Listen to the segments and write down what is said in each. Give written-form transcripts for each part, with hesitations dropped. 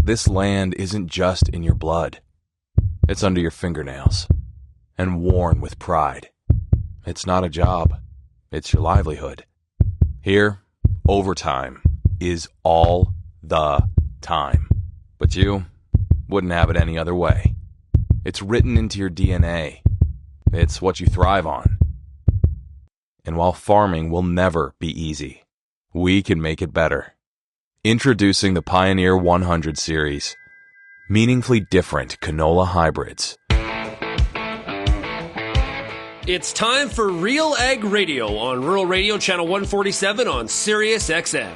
This land isn't just in your blood. It's under your fingernails and worn with pride. It's not a job. It's your livelihood. Here, overtime is all the time. But you wouldn't have it any other way. It's written into your DNA. It's what you thrive on. And while farming will never be easy, we can make it better. Introducing the Pioneer 100 series. Meaningfully different canola hybrids. It's time for RealAg Radio on Rural Radio Channel 147 on Sirius XM.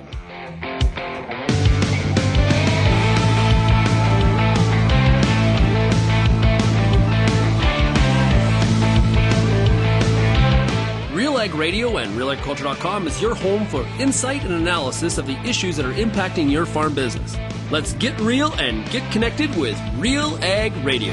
RealAg Radio and RealAgriculture.com is your home for insight and analysis of the issues that are impacting your farm business. Let's get real and get connected with RealAg Radio.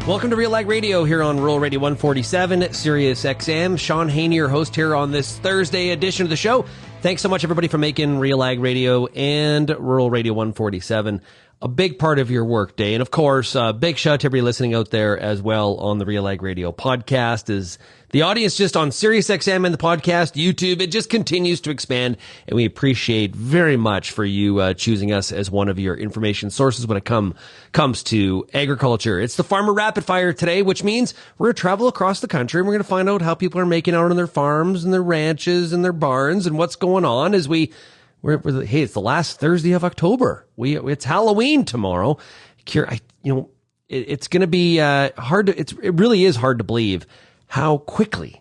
Welcome to RealAg Radio here on Rural Radio 147, Sirius XM. Shaun Haney, your host here on this Thursday edition of the show. Thanks so much, everybody, for making RealAg Radio and Rural Radio 147 a big part of your workday. And, of course, big shout out to everybody listening out there as well on the RealAg Radio podcast. As the audience just on Sirius XM and the podcast, YouTube, it just continues to expand. And we appreciate very much for you choosing us as one of your information sources when it comes to agriculture. It's the Farmer Rapid Fire today, which means we're going to travel across the country and we're going to find out how people are making out on their farms and their ranches and their barns and what's going on as hey, it's the last Thursday of October. It's Halloween tomorrow. It's going to be hard to. It really is hard to believe how quickly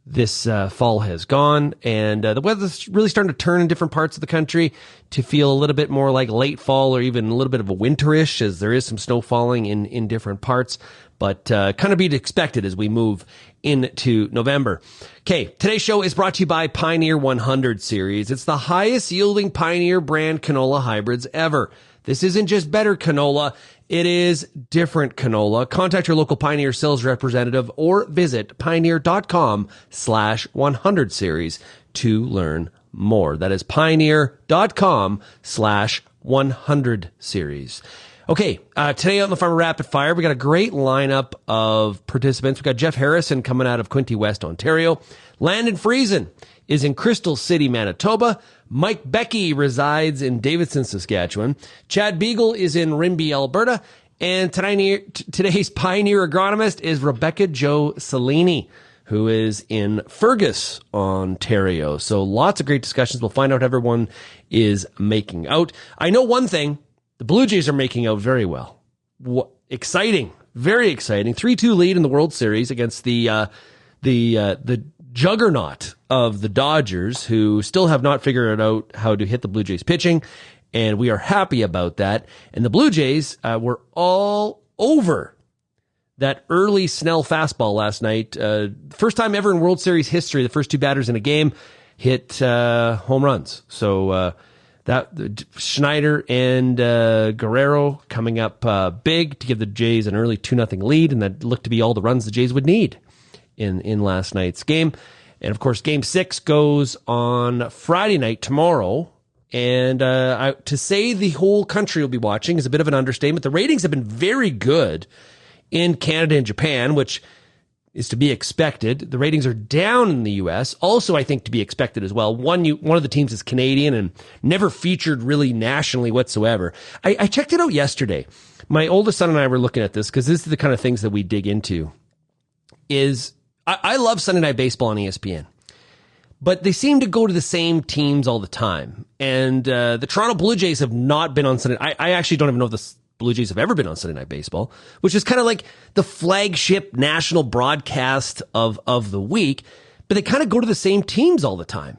this fall has gone, and the weather's really starting to turn in different parts of the country to feel a little bit more like late fall or even a little bit of a winterish, as there is some snow falling in different parts. But kind of be expected as we move into November. Okay, today's show is brought to you by Pioneer 100 series. It's the highest yielding Pioneer brand canola hybrids ever. This isn't just better canola, it is different canola. Contact your local Pioneer sales representative or visit pioneer.com/100 series to learn more. That is pioneer.com/100 series. Okay, today on the Farmer Rapid Fire, we got a great lineup of participants. We got Jeff Harrison coming out of Quinte, West Ontario. Landon Friesen is in Crystal City, Manitoba. Mike Beckie resides in Davidson, Saskatchewan. Chad Beagle is in Rimbey, Alberta. And today's Pioneer agronomist is Rebecca-Jo Cellini, who is in Fergus, Ontario. So lots of great discussions. We'll find out how everyone is making out. I know one thing. The Blue Jays are making out very well. Exciting. Very exciting. 3-2 lead in the World Series against the juggernaut of the Dodgers, who still have not figured out how to hit the Blue Jays pitching, and we are happy about that. And the Blue Jays were all over that early Snell fastball last night. First time ever in World Series history, the first two batters in a game hit home runs. So that Schneider and Guerrero coming up big to give the Jays an early 2-0 lead, and that looked to be all the runs the Jays would need in last night's game. And, of course, Game 6 goes on Friday night tomorrow. And to say the whole country will be watching is a bit of an understatement. The ratings have been very good in Canada and Japan, which is to be expected. The ratings are down in the U.S., also I think to be expected as well. One of the teams is Canadian and never featured really nationally whatsoever. I checked it out yesterday. My oldest son and I were looking at this because this is the kind of things that we dig into. I love Sunday Night Baseball on ESPN, but they seem to go to the same teams all the time. And the Toronto Blue Jays have not been on Sunday. I actually don't even know if the Blue Jays have ever been on Sunday Night Baseball, which is kind of like the flagship national broadcast of the week, but they kind of go to the same teams all the time.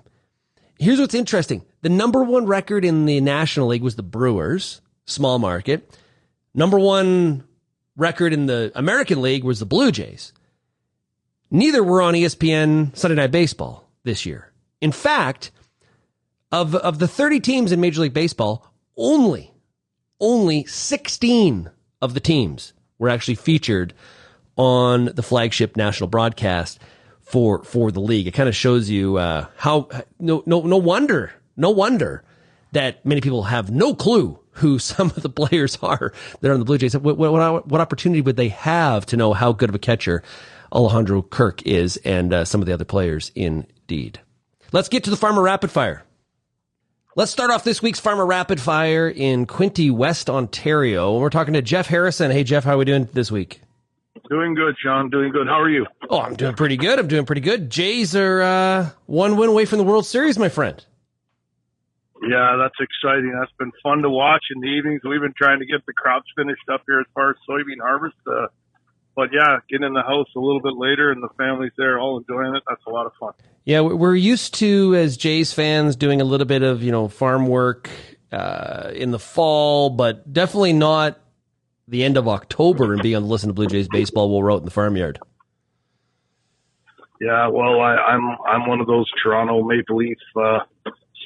Here's what's interesting. The number one record in the National League was the Brewers, small market. Number one record in the American League was the Blue Jays. Neither were on ESPN Sunday Night Baseball this year. In fact, of the 30 teams in Major League Baseball, only 16 of the teams were actually featured on the flagship national broadcast for the league. It kind of shows you how no wonder that many people have no clue who some of the players are that are on the Blue Jays. What opportunity would they have to know how good of a catcher Alejandro Kirk is and some of the other players indeed. Let's get to the Farmer Rapid Fire. Let's start off this week's Farmer Rapid Fire in Quinte, West Ontario. We're talking to Jeff Harrison. Hey, Jeff, how are we doing this week? Doing good, Shaun. Doing good. How are you? Oh, I'm doing pretty good. Jays are one win away from the World Series, my friend. Yeah, that's exciting. That's been fun to watch in the evenings. We've been trying to get the crops finished up here as far as soybean harvest. But yeah, getting in the house a little bit later and the family's there all enjoying it. That's a lot of fun. Yeah, we're used to, as Jays fans, doing a little bit of, farm work in the fall, but definitely not the end of October and being on the listen to Blue Jays baseball while we're out in the farmyard. Yeah, well, I'm one of those Toronto Maple Leaf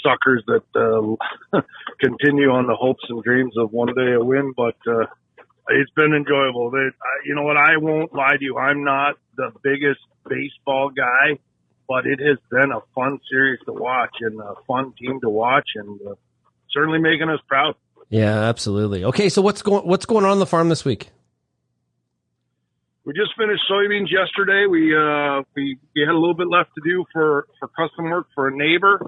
suckers that continue on the hopes and dreams of one day a win, but it's been enjoyable. You know what? I won't lie to you. I'm not the biggest baseball guy, but it has been a fun series to watch and a fun team to watch, and certainly making us proud. Yeah, absolutely. Okay, so what's going on the farm this week? We just finished soybeans yesterday. We had a little bit left to do for custom work for a neighbor.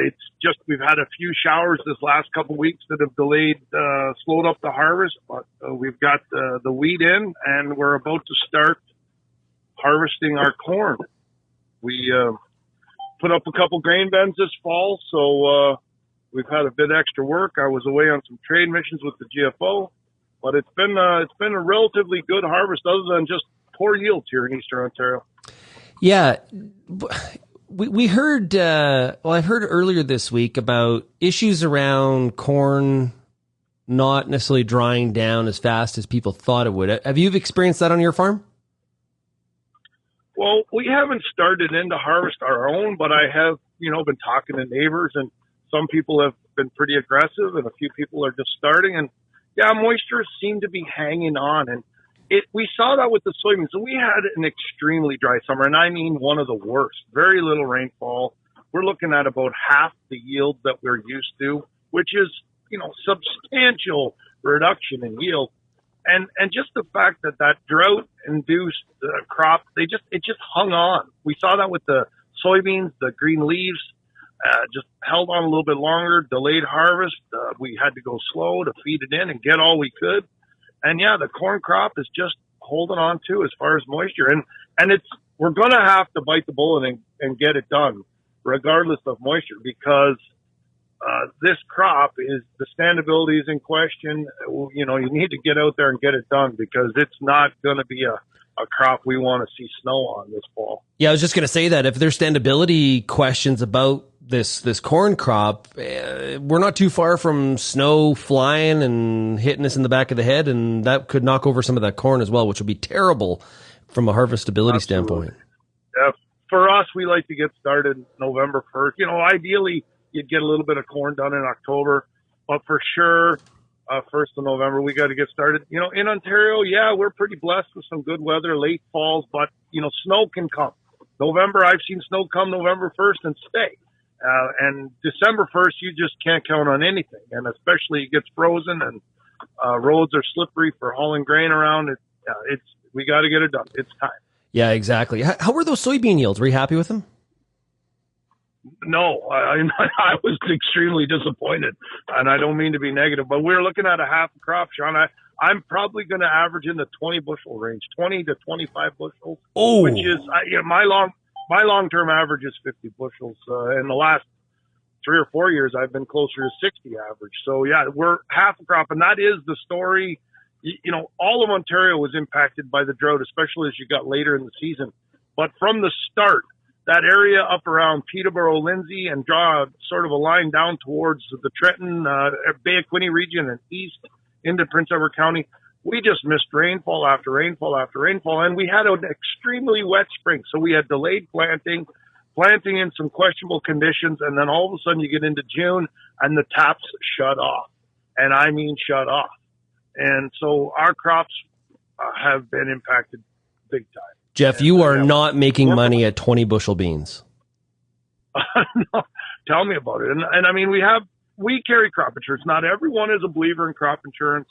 It's just we've had a few showers this last couple of weeks that have slowed up the harvest, but we've got the wheat in, and we're about to start harvesting our corn. We put up a couple grain bins this fall, so we've had a bit extra work. I was away on some trade missions with the GFO, but it's been a relatively good harvest, other than just poor yields here in Eastern Ontario. Yeah. We heard, I heard earlier this week about issues around corn not necessarily drying down as fast as people thought it would. Have you experienced that on your farm? Well, we haven't started in to harvest our own, but I have, been talking to neighbors, and some people have been pretty aggressive and a few people are just starting. And yeah, moisture seemed to be hanging on, and we saw that with the soybeans. So we had an extremely dry summer, and I mean one of the worst. Very little rainfall. We're looking at about half the yield that we're used to, which is, substantial reduction in yield. And just the fact that drought-induced crop, it just hung on. We saw that with the soybeans, the green leaves, just held on a little bit longer, delayed harvest. We had to go slow to feed it in and get all we could. And yeah, the corn crop is just holding on to as far as moisture. And we're going to have to bite the bullet and get it done regardless of moisture, because this crop the standability is in question. You need to get out there and get it done, because it's not going to be a crop we want to see snow on this fall. Yeah, I was just going to say that if there's standability questions about this corn crop, we're not too far from snow flying and hitting us in the back of the head, and that could knock over some of that corn as well, which would be terrible from a harvestability standpoint. For us, we like to get started November 1st. Ideally, you'd get a little bit of corn done in October, but for sure, 1st of November, we got to get started. In Ontario, yeah, we're pretty blessed with some good weather, late falls, but, snow can come. November, I've seen snow come November 1st and stay. And December 1st, you just can't count on anything. And especially it gets frozen and roads are slippery for hauling grain around. We got to get it done. It's time. Yeah, exactly. How were those soybean yields? Were you happy with them? No, I was extremely disappointed, and I don't mean to be negative, but we're looking at a half a crop, Shaun. I'm probably going to average in the 20 bushel range, 20 to 25 bushels, which is my long-term average is 50 bushels. In the last 3 or 4 years, I've been closer to 60 average. So yeah, we're half a crop, and that is the story. All of Ontario was impacted by the drought, especially as you got later in the season. But from the start, that area up around Peterborough, Lindsay, and draw sort of a line down towards the Trenton, Bay of Quinte region and east into Prince Edward County, we just missed rainfall after rainfall after rainfall, and we had an extremely wet spring. So we had delayed planting in some questionable conditions, and then all of a sudden you get into June and the taps shut off. And I mean shut off. And so our crops have been impacted big time. Jeff, you are not making money at 20 bushel beans. No, tell me about it. And I mean, we carry crop insurance. Not everyone is a believer in crop insurance,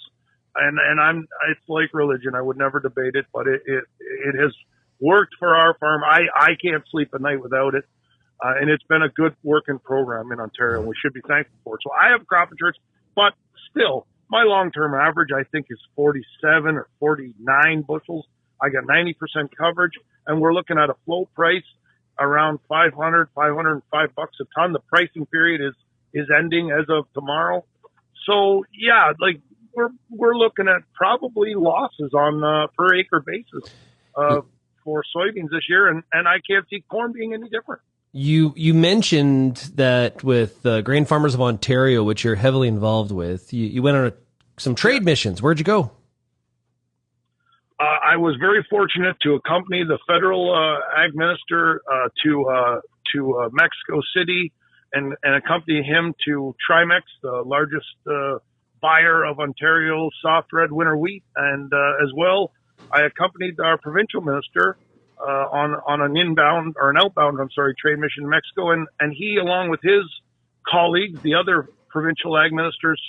and it's like religion. I would never debate it, but it has worked for our farm. I can't sleep at night without it. And it's been a good working program in Ontario, and we should be thankful for it. So I have crop insurance, but still, my long-term average, I think, is 47 or 49 bushels. I got 90% coverage, and we're looking at a float price around $500, $505 a ton. The pricing period is ending as of tomorrow. So, yeah, like we're looking at probably losses on per acre basis for soybeans this year, and I can't see corn being any different. You mentioned that with Grain Farmers of Ontario, which you're heavily involved with, you went on some trade missions. Where'd you go? I was very fortunate to accompany the federal ag minister to Mexico City and accompany him to Trimex, the largest buyer of Ontario soft red winter wheat, and as well, I accompanied our provincial minister on an outbound trade mission in Mexico, and he, along with his colleagues, the other provincial ag ministers,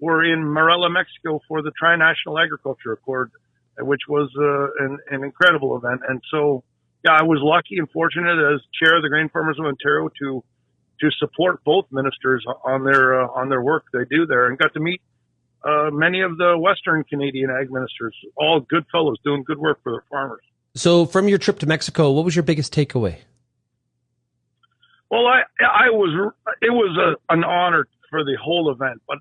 were in Morelia, Mexico for the Tri-National Agriculture Accord, which was an incredible event. And so, yeah, I was lucky and fortunate as chair of the Grain Farmers of Ontario to support both ministers on their work they do there, and got to meet many of the Western Canadian ag ministers, all good fellows doing good work for their farmers. So from your trip to Mexico, what was your biggest takeaway? Well, it was an honor for the whole event, but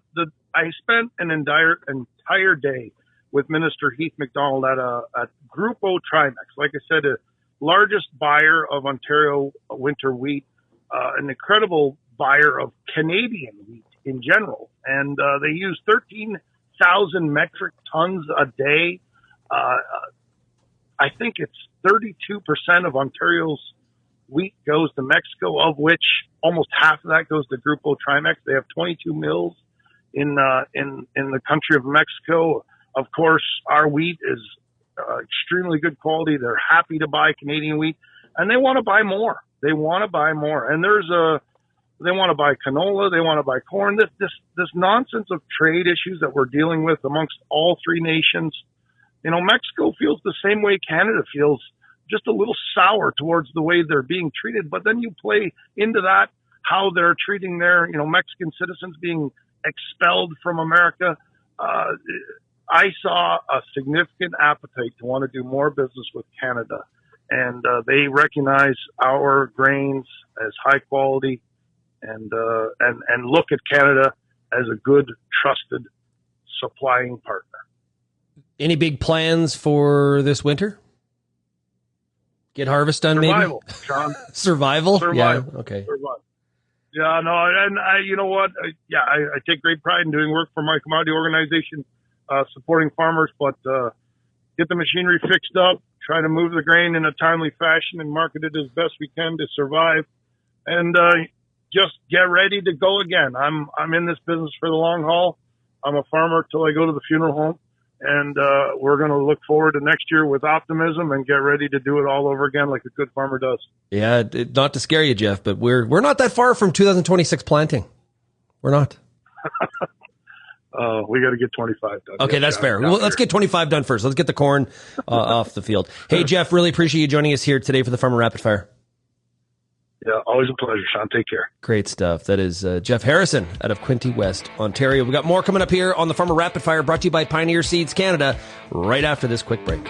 I spent an entire day with Minister Heath MacDonald at Grupo Trimex. Like I said, the largest buyer of Ontario winter wheat, an incredible buyer of Canadian wheat in general. And they use 13,000 metric tons a day. I think it's 32% of Ontario's wheat goes to Mexico, of which almost half of that goes to Grupo Trimex. They have 22 mills in the country of Mexico. Of course, our wheat is extremely good quality. They're happy to buy Canadian wheat, and they want to buy more. They want to buy more, and they want to buy canola. They want to buy corn. This nonsense of trade issues that we're dealing with amongst all three nations. You know, Mexico feels the same way Canada feels, just a little sour towards the way they're being treated. But then you play into that how they're treating their, Mexican citizens being expelled from America. I saw a significant appetite to want to do more business with Canada, and they recognize our grains as high quality, and look at Canada as a good, trusted supplying partner. Any big plans for this winter? Get harvest done, Survival, maybe? Shaun. Survival? Survival. Yeah, okay. Survival. Yeah, no, and you know what? I take great pride in doing work for my commodity organization, supporting farmers, but get the machinery fixed up, try to move the grain in a timely fashion and market it as best we can to survive, and just get ready to go again. I'm in this business for the long haul. I'm a farmer till I go to the funeral home. And we're going to look forward to next year with optimism and get ready to do it all over again like a good farmer does. Yeah, not to scare you, Jeff, but we're not that far from 2026 planting. We're not. We got to get 25 done. Okay, that's fair. Well, let's get 25 done first. Let's get the corn off the field. Hey, Jeff, really appreciate you joining us here today for the Farmer Rapid Fire. Yeah, always a pleasure, Shaun. Take care. Great stuff. That is Jeff Harrison out of Quinte, West Ontario. We got more coming up here on the Farmer Rapid Fire, brought to you by Pioneer Seeds Canada, right after this quick break.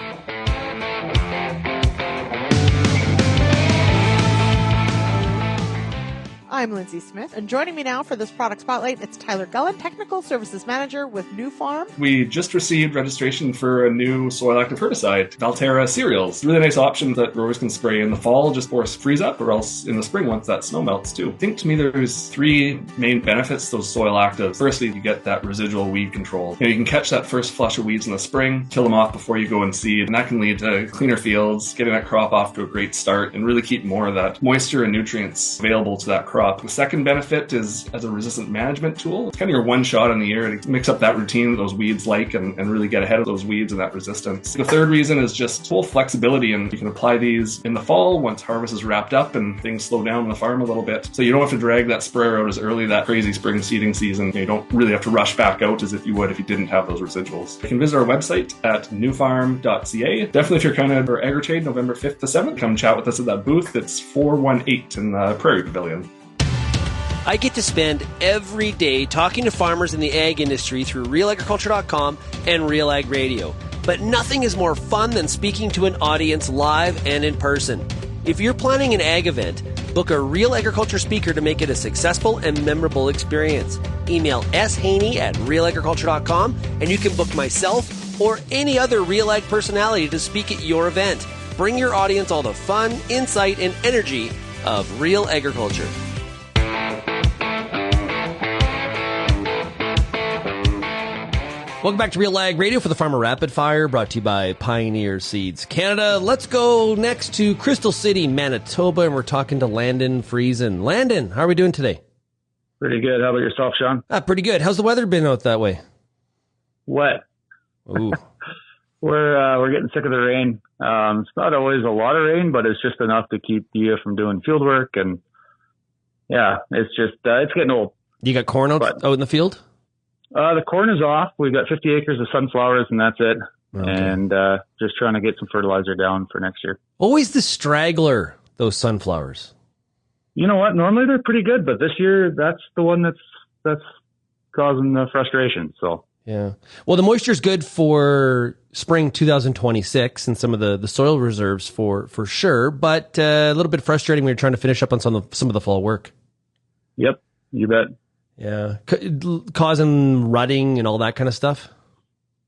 I'm Lindsay Smith, and joining me now for this product spotlight, it's Tyler Gullen, Technical Services Manager with New Farm. We just received registration for a new soil active herbicide, Valterra Cereals. Really nice option that growers can spray in the fall just before freeze up, or else in the spring once that snow melts too. I think to me there's three main benefits to those soil actives. Firstly, you get that residual weed control. You can catch that first flush of weeds in the spring, kill them off before you go and seed, and that can lead to cleaner fields, getting that crop off to a great start, and really keep more of that moisture and nutrients available to that crop crop. The second benefit is as a resistant management tool. It's kind of your one shot in the year to mix up that routine that those weeds like and really get ahead of those weeds and that resistance. The third reason is just full flexibility, and you can apply these in the fall once harvest is wrapped up and things slow down on the farm a little bit. So you don't have to drag that sprayer out as early that crazy spring seeding season. You don't really have to rush back out as if you would if you didn't have those residuals. You can visit our website at newfarm.ca. Definitely if you're kind of for AgriTrade November 5th to 7th, come chat with us at that booth. It's 418 in the Prairie Pavilion. I get to spend every day talking to farmers in the ag industry through RealAgriculture.com and RealAg Radio. But nothing is more fun than speaking to an audience live and in person. If you're planning an ag event, book a Real Agriculture speaker to make it a successful and memorable experience. Email shaney@realagriculture.com and you can book myself or any other Real Ag personality to speak at your event. Bring your audience all the fun, insight, and energy of Real Agriculture. Welcome back to Real Ag Radio for the Farmer Rapid Fire, brought to you by Pioneer Seeds Canada. Let's go next to Crystal City, Manitoba, and we're talking to Landon Friesen. Landon, how are we doing today? Pretty good. How about yourself, Shaun? Pretty good. How's the weather been out that way? Wet. Ooh. We're getting sick of the rain. It's not always a lot of rain, but it's just enough to keep you from doing field work. And yeah, it's just, it's getting old. You got corn out in the field? The corn is off. We've got 50 acres of sunflowers, and that's it. Okay. And just trying to get some fertilizer down for next year. Always the straggler, those sunflowers. You know what? Normally they're pretty good, but this year that's the one that's causing the frustration. So yeah. Well, the moisture is good for spring 2026 and some of the soil reserves for sure, but a little bit frustrating when you're trying to finish up on some of the fall work. Yep, you bet. Yeah. Causing rutting and all that kind of stuff?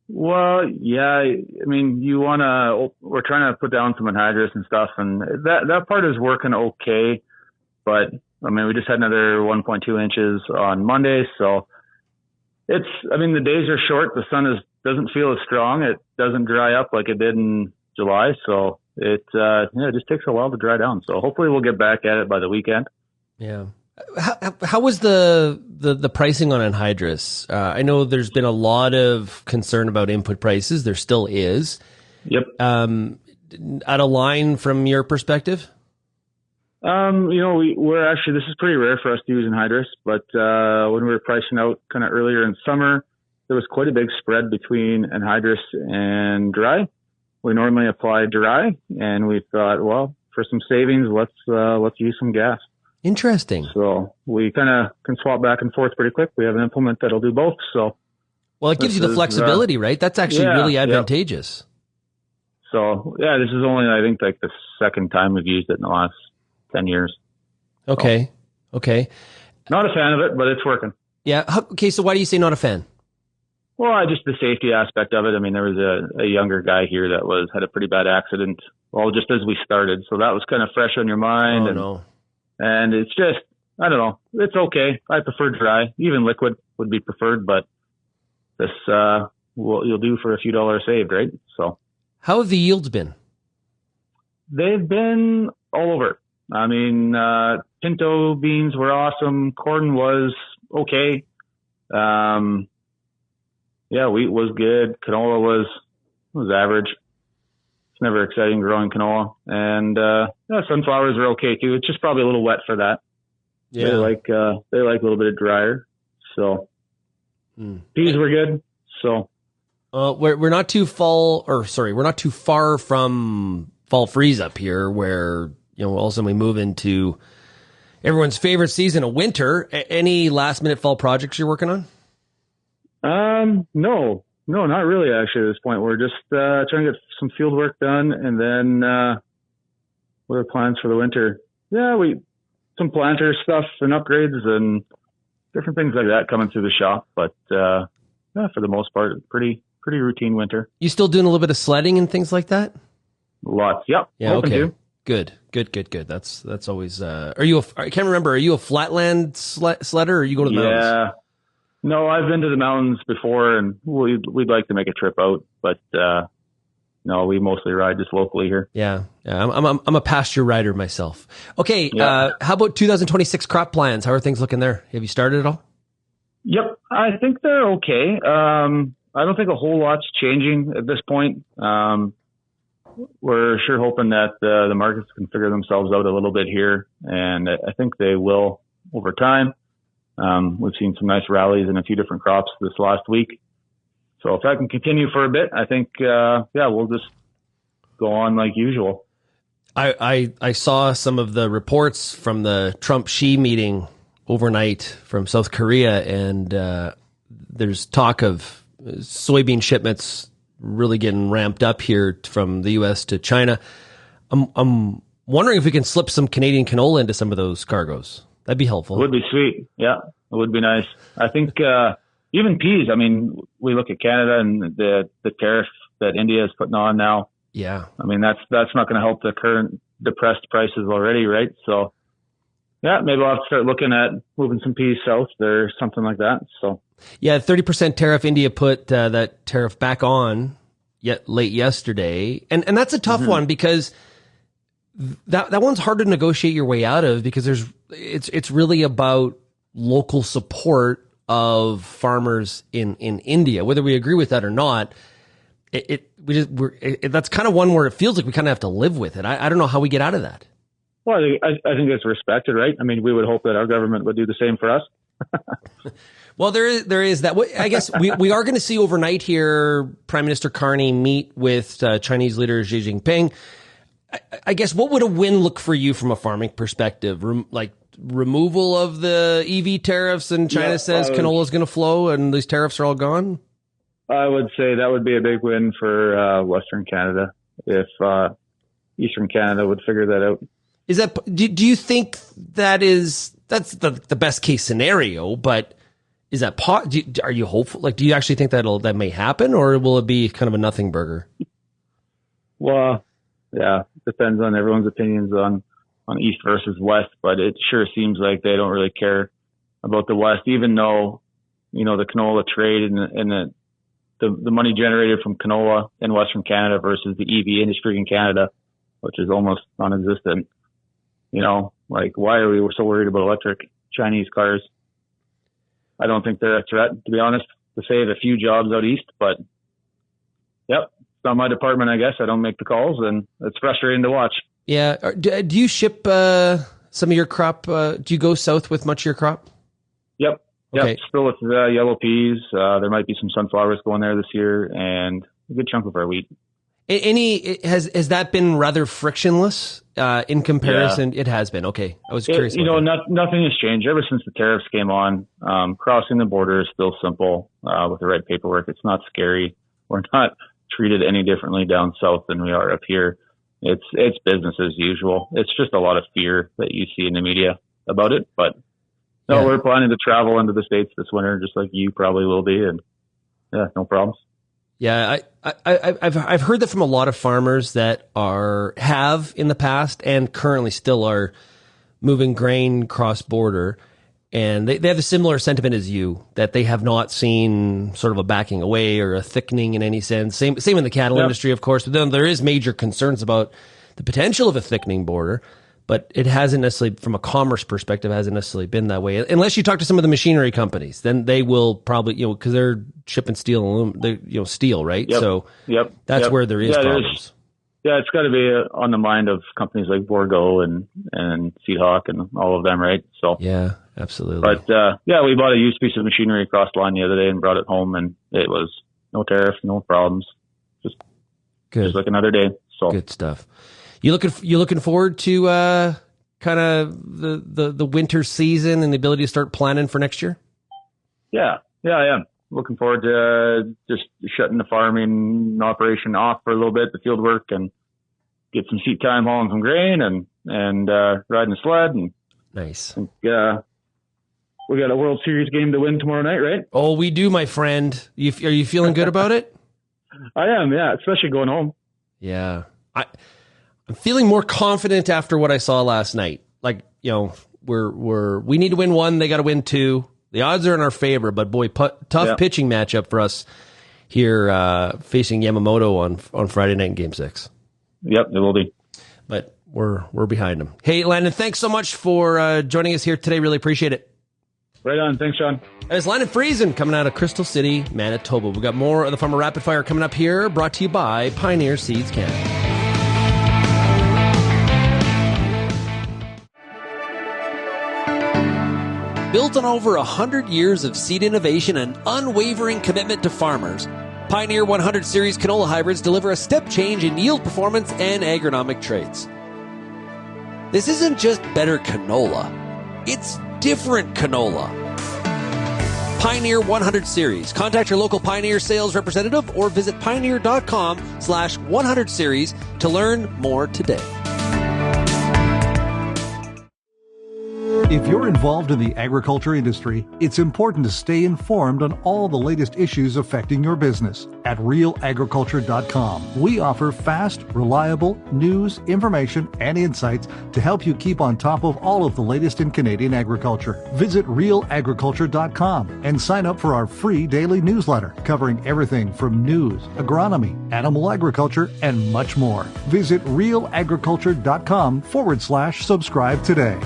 Well, yeah. I mean, we're trying to put down some anhydrous and stuff, and that part is working okay. But, I mean, we just had another 1.2 inches on Monday, so the days are short. The sun doesn't feel as strong. It doesn't dry up like it did in July, so it just takes a while to dry down. So hopefully we'll get back at it by the weekend. Yeah. How was the pricing on anhydrous? I know there's been a lot of concern about input prices. There still is. Yep. Out of line from your perspective? We're actually, this is pretty rare for us to use anhydrous, but when we were pricing out kind of earlier in summer, there was quite a big spread between anhydrous and dry. We normally apply dry, and we thought, well, for some savings, let's use some gas. Interesting. So we kind of can swap back and forth pretty quick. We have an implement that'll do both. So, well, it gives you the flexibility, right? That's actually really advantageous. Yep. So yeah, this is only, I think, like the second time we've used it in the last 10 years. Okay. So, okay. Not a fan of it, but it's working. Yeah. Okay. So why do you say not a fan? Well, just the safety aspect of it. I mean, there was a younger guy here that had a pretty bad accident. Well, just as we started. So that was kind of fresh on your mind. Oh, no. And it's just, I don't know. It's okay. I prefer dry. Even liquid would be preferred, but this, you'll do for a few dollars saved, right? So. How have the yields been? They've been all over. I mean, pinto beans were awesome. Corn was okay. Wheat was good. Canola was average. It's never exciting growing canola. And, sunflowers are okay too. It's just probably a little wet for that. Yeah. They like a little bit of drier. So peas were good. So, we're not too far from fall freeze up here where, all of a sudden we move into everyone's favorite season of winter. Any last minute fall projects you're working on? No, not really. Actually, at this point, we're just trying to get some field work done, and then what are plans for the winter? Yeah, some planter stuff and upgrades and different things like that coming through the shop. But for the most part, pretty routine winter. You still doing a little bit of sledding and things like that? Lots. Yep. Yeah. Okay. To. Good. That's always. I can't remember. Are you a flatland sledder, or you go to the mountains? Yeah. No, I've been to the mountains before, and we'd like to make a trip out, but no, we mostly ride just locally here. Yeah. I'm a pasture rider myself. Okay. Yeah. How about 2026 crop plans? How are things looking there? Have you started at all? Yep, I think they're okay. I don't think a whole lot's changing at this point. We're sure hoping that the markets can figure themselves out a little bit here, and I think they will over time. We've seen some nice rallies in a few different crops this last week. So if that can continue for a bit, I think, we'll just go on like usual. I saw some of the reports from the Trump-Xi meeting overnight from South Korea, and there's talk of soybean shipments really getting ramped up here from the U.S. to China. I'm wondering if we can slip some Canadian canola into some of those cargoes. That'd be helpful. It would be sweet. Yeah, it would be nice. I think even peas. I mean, we look at Canada and the tariff that India is putting on now. Yeah. I mean, that's not going to help the current depressed prices already, right? So, yeah, maybe I'll have to start looking at moving some peas south or something like that. So, yeah, 30% tariff. India put that tariff back on late yesterday, and that's a tough one because that one's hard to negotiate your way out of because it's really about local support of farmers in India, whether we agree with that or not. That's kind of one where it feels like we kind of have to live with it. I don't know how we get out of that. Well, I think it's respected, right? I mean, we would hope that our government would do the same for us. Well, there is that. I guess we are going to see overnight here Prime Minister Carney meet with Chinese leader Xi Jinping. I guess what would a win look for you from a farming perspective? Removal of the EV tariffs, and China says canola is going to flow, and these tariffs are all gone. I would say that would be a big win for Western Canada if Eastern Canada would figure that out. Is that? Do you think that's the best case scenario? But is that are you hopeful? Like, do you actually think that may happen, or will it be kind of a nothing burger? Well, yeah, depends on everyone's opinions on East versus West, but it sure seems like they don't really care about the West, even though, the canola trade and the money generated from canola in Western Canada versus the EV industry in Canada, which is almost non-existent. Why are we so worried about electric Chinese cars? I don't think they're a threat, to be honest, to save a few jobs out east, but yep. Not my department, I guess. I don't make the calls, and it's frustrating to watch. Yeah. Do you ship some of your crop? Do you go south with much of your crop? Yep. Okay. Yep. Still with yellow peas. There might be some sunflowers going there this year, and a good chunk of our wheat. Has that been rather frictionless in comparison? Yeah. It has been. Okay. I was curious. Nothing has changed ever since the tariffs came on. Crossing the border is still simple with the right paperwork. It's not scary. We're not treated any differently down south than we are up here. It's business as usual. It's just a lot of fear that you see in the media about it. But no, We're planning to travel into the States this winter, just like you probably will be, and yeah, no problems. Yeah, I've heard that from a lot of farmers that have in the past and currently still are moving grain cross border. And they have a similar sentiment as you, that they have not seen sort of a backing away or a thickening in any sense. Same in the cattle industry, of course. But then there is major concerns about the potential of a thickening border. But it hasn't necessarily, from a commerce perspective, hasn't necessarily been that way. Unless you talk to some of the machinery companies, then they will probably, because they're shipping steel and steel, right? Yep. So that's where there is problems. Yeah, it's got to be on the mind of companies like Borgo and Seahawk and all of them, right? So yeah, absolutely. But we bought a used piece of machinery across the line the other day and brought it home, and it was no tariff, no problems, just like another day. So good stuff. You looking forward to kind of the winter season and the ability to start planning for next year? Yeah, I am. Looking forward to just shutting the farming operation off for a little bit, the field work, and get some seat time hauling some grain and riding a sled. And nice. We got a World Series game to win tomorrow night, right? Oh, we do, my friend. Are you feeling good about it? I am, yeah, especially going home. Yeah. I'm feeling more confident after what I saw last night. Like, we need to win one, they got to win two. The odds are in our favor, but boy, tough pitching matchup for us here facing Yamamoto on Friday night in Game 6. Yep, it will be. But we're behind them. Hey, Landon, thanks so much for joining us here today. Really appreciate it. Right on. Thanks, Shaun. It's Landon Friesen coming out of Crystal City, Manitoba. We've got more of the Farmer Rapid Fire coming up here, brought to you by Pioneer Seeds Canada. Built on over 100 years of seed innovation and unwavering commitment to farmers, Pioneer 100 Series canola hybrids deliver a step change in yield performance and agronomic traits. This isn't just better canola, it's different canola. Pioneer 100 Series. Contact your local Pioneer sales representative or visit pioneer.com/100 series to learn more today. If you're involved in the agriculture industry, it's important to stay informed on all the latest issues affecting your business. At RealAgriculture.com, we offer fast, reliable news, information, and insights to help you keep on top of all of the latest in Canadian agriculture. Visit RealAgriculture.com and sign up for our free daily newsletter covering everything from news, agronomy, animal agriculture, and much more. Visit RealAgriculture.com/subscribe today.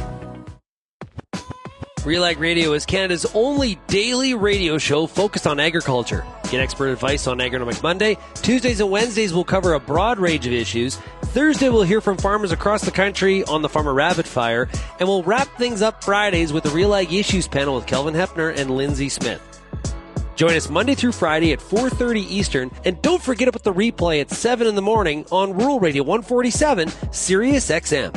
RealAg Radio is Canada's only daily radio show focused on agriculture. Get expert advice on Agronomic Monday. Tuesdays and Wednesdays will cover a broad range of issues. Thursday we'll hear from farmers across the country on the Farmer Rapid Fire. And we'll wrap things up Fridays with the RealAg Issues panel with Kelvin Hefner and Lindsay Smith. Join us Monday through Friday at 4:30 Eastern. And don't forget about the replay at 7 in the morning on Rural Radio 147, Sirius XM.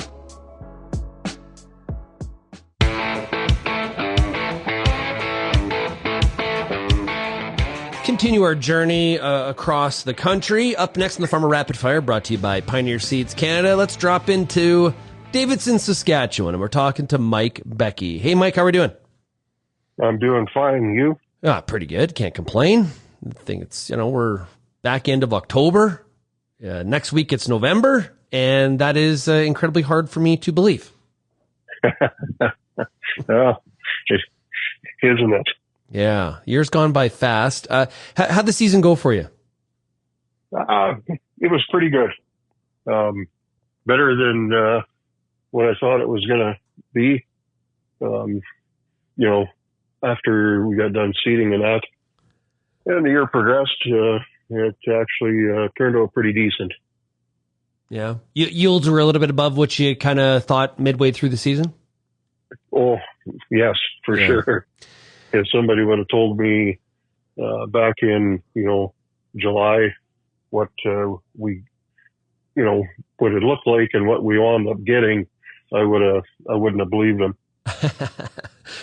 Continue our journey across the country. Up next in the Farmer Rapid Fire, brought to you by Pioneer Seeds Canada. Let's drop into Davidson, Saskatchewan, and we're talking to Mike Beckie. Hey, Mike, how are we doing? I'm doing fine. You? Pretty good. Can't complain. I think it's, we're back end of October. Next week it's November, and that is incredibly hard for me to believe. Isn't it? Yeah, years gone by fast. How'd the season go for you? It was pretty good. Better than what I thought it was going to be. After we got done seeding and that, and the year progressed, it actually turned out pretty decent. Yeah, yields were a little bit above what you kind of thought midway through the season. Oh, yes, for sure. If somebody would have told me back in, July what we, what it looked like and what we wound up getting, I wouldn't have believed them.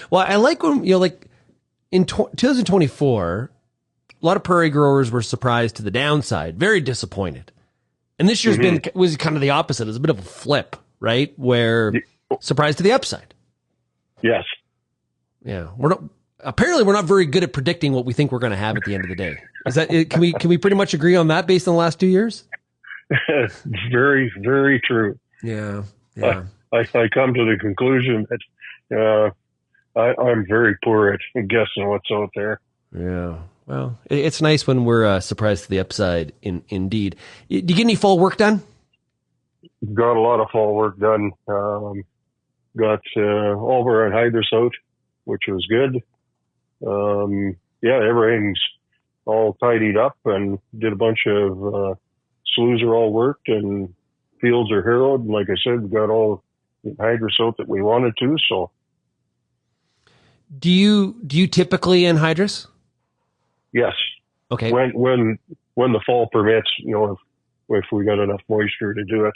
Well, I like when, in 2024, a lot of prairie growers were surprised to the downside, very disappointed. And this year's was kind of the opposite. It was a bit of a flip, right? Where surprised to the upside. Yes. Yeah. Apparently we're not very good at predicting what we think we're going to have at the end of the day. Is that it? Can we pretty much agree on that based on the last 2 years? Very, very true. Yeah. I come to the conclusion that I'm very poor at guessing what's out there. Yeah. Well, it's nice when we're surprised to the upside. Indeed. Did you get any fall work done? Got a lot of fall work done. Got all of our anhydrous out, which was good. Everything's all tidied up, and did a bunch of sloughs are all worked and fields are harrowed. And like I said, we got all the anhydrous out that we wanted to. So, do you typically anhydrous? Yes. Okay. When the fall permits, if we got enough moisture to do it.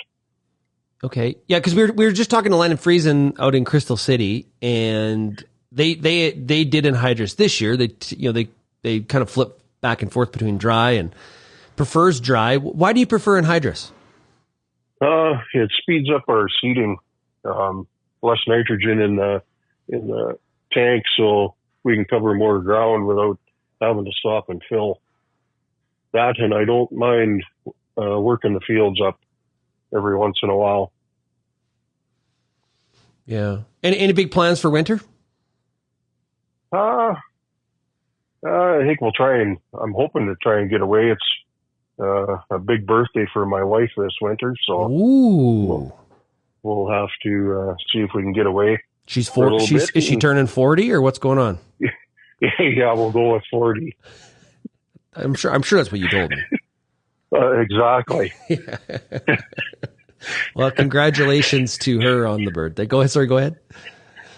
Okay. Yeah, because we were just talking to Landon Friesen out in Crystal City, and they did anhydrous this year. They kind of flip back and forth between dry and prefers dry. Why do you prefer anhydrous? It speeds up our seeding. Less nitrogen in the tank, so we can cover more ground without having to stop and fill. That, and I don't mind working the fields up every once in a while. Yeah. Any big plans for winter? I think I'm hoping to try and get away. It's a big birthday for my wife this winter, so we'll have to see if we can get away. She's 40. Is she turning 40 or what's going on? Yeah, we'll go with 40. I'm sure that's what you told me. Exactly. Well, congratulations to her on the birthday. Go ahead.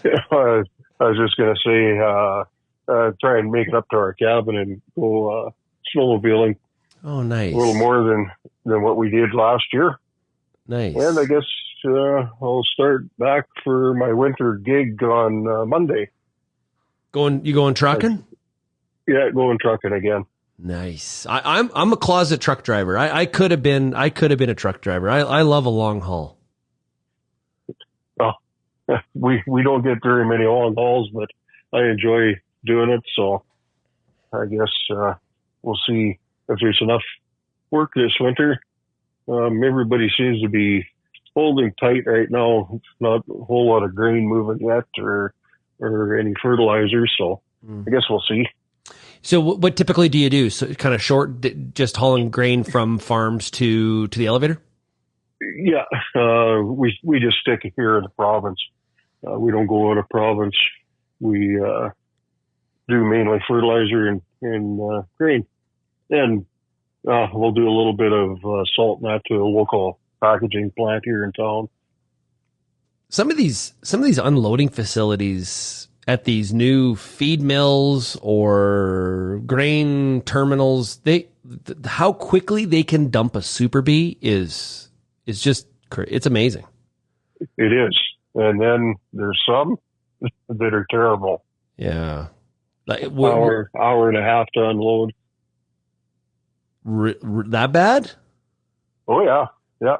I was just going to say, try and make it up to our cabin and go snowmobiling. Oh, nice. A little more than what we did last year. Nice. And I guess I'll start back for my winter gig on Monday. You going trucking? Yeah, going trucking again. Nice. I'm a closet truck driver. I could have been a truck driver. I love a long haul. Well, we don't get very many long hauls, but I enjoy doing it. So I guess we'll see if there's enough work this winter. Everybody seems to be holding tight right now. Not a whole lot of grain moving yet, or any fertilizer. So I guess we'll see. So what typically do you do? So kind of short, just hauling grain from farms to the elevator? Yeah, we just stick here in the province. We don't go out of province. We do mainly fertilizer and grain, and we'll do a little bit of salt and that to a local packaging plant here in town. Some of these unloading facilities at these new feed mills or grain terminals, how quickly they can dump a Super Bee is just, it's amazing. It is. And then there's some that are terrible. Yeah. Like, hour and a half to unload. That bad? Oh yeah. Yeah.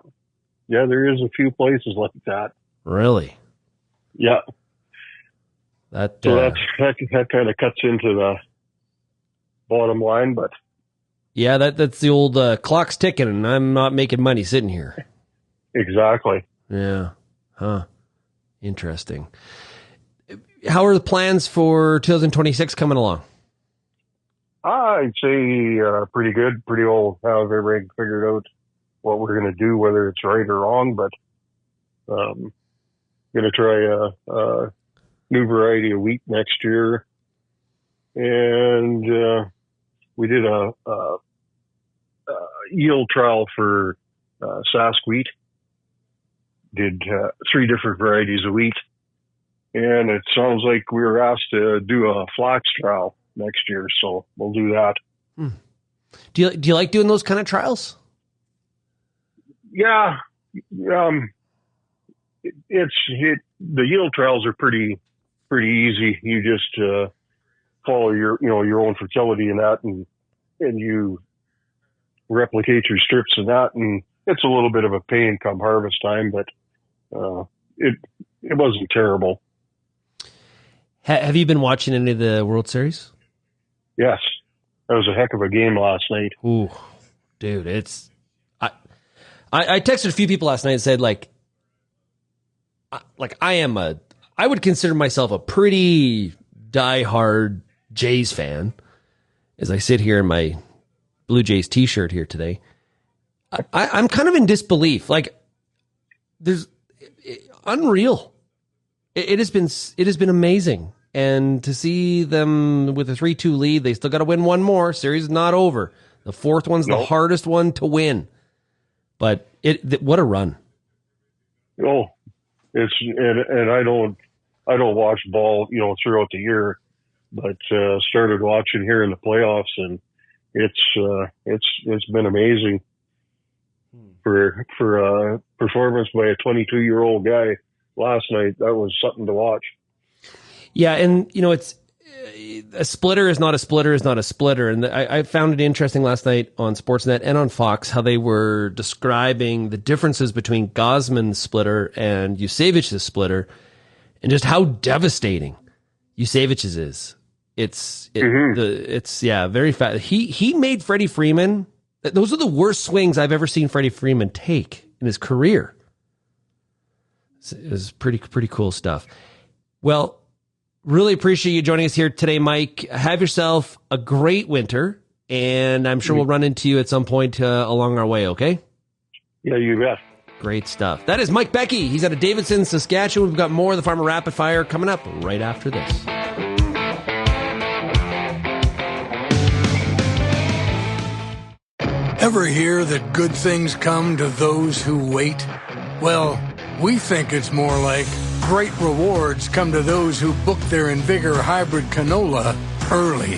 Yeah. There is a few places like that. Really? Yeah. So that kind of cuts into the bottom line, but yeah, that's the old clock's ticking, and I'm not making money sitting here. Exactly. Yeah. Huh. Interesting. How are the plans for 2026 coming along? I'd say pretty good. Pretty well have everything figured out what we're going to do, whether it's right or wrong. But going to try a new variety of wheat next year, and we did a yield trial for Sask wheat. Did 3 different varieties of wheat, and it sounds like we were asked to do a flax trial next year, so we'll do that. Do you like doing those kind of trials? Yeah, the yield trials are pretty easy. You just follow your own fertility in that, and you replicate your strips in that, and it's a little bit of a pain come harvest time, but it wasn't terrible. Have you been watching any of the World Series? Yes, that was a heck of a game last night. Ooh, dude, I texted a few people last night and said I would consider myself a pretty diehard Jays fan, as I sit here in my Blue Jays t-shirt here today. I'm kind of in disbelief. Like, unreal. It has been amazing. And to see them with a 3-2 lead, they still got to win one more. Series is not over. The 4th one's the hardest one to win. But what a run. Oh, and I don't watch ball, throughout the year, but started watching here in the playoffs, and it's been amazing for a performance by a 22-year-old guy last night. That was something to watch. Yeah, and it's a splitter is not a splitter is not a splitter, and I found it interesting last night on Sportsnet and on Fox how they were describing the differences between Gosman's splitter and Yusevich's splitter, and just how devastating Yusevich's is. It's very fast. He made Freddie Freeman. Those are the worst swings I've ever seen Freddie Freeman take in his career. It was pretty cool stuff. Well, Really appreciate you joining us here today, Mike. Have yourself a great winter, and I'm sure we'll run into you at some point along our way, okay? Yeah, you bet. Great stuff. That is Mike Beckie. He's out of Davidson, Saskatchewan. We've got more of the Farmer Rapid Fire coming up right after this. Ever hear that good things come to those who wait? Well, we think it's more like great rewards come to those who book their Invigor hybrid canola early.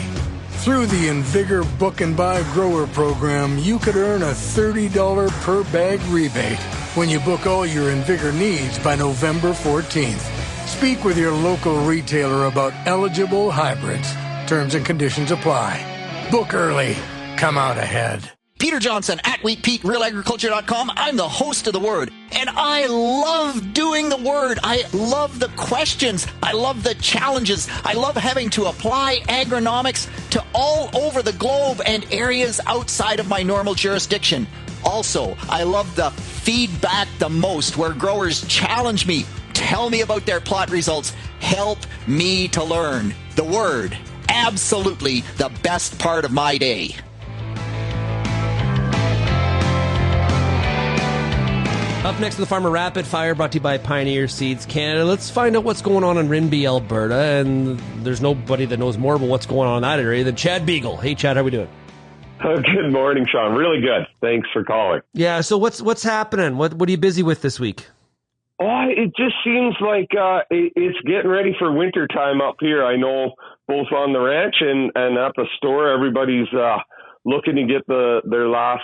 Through the Invigor Book and Buy Grower program, you could earn a $30 per bag rebate when you book all your Invigor needs by November 14th. Speak with your local retailer about eligible hybrids. Terms and conditions apply. Book early. Come out ahead. Peter Johnson at WheatPete, RealAgriculture.com. I'm the host of The Word, and I love doing The Word. I love the questions. I love the challenges. I love having to apply agronomics to all over the globe and areas outside of my normal jurisdiction. Also, I love the feedback the most, where growers challenge me, tell me about their plot results, help me to learn. The Word, absolutely the best part of my day. Up next to the Farmer Rapid Fire, brought to you by Pioneer Seeds Canada. Let's find out what's going on in Rimbey, Alberta. And there's nobody that knows more about what's going on in that area than Chad Beagle. Hey, Chad, how are we doing? Good morning, Shaun. Really good. Thanks for calling. Yeah, so what's happening? What are you busy with this week? Oh, it just seems like it's getting ready for winter time up here. I know both on the ranch and at the store, everybody's looking to get their last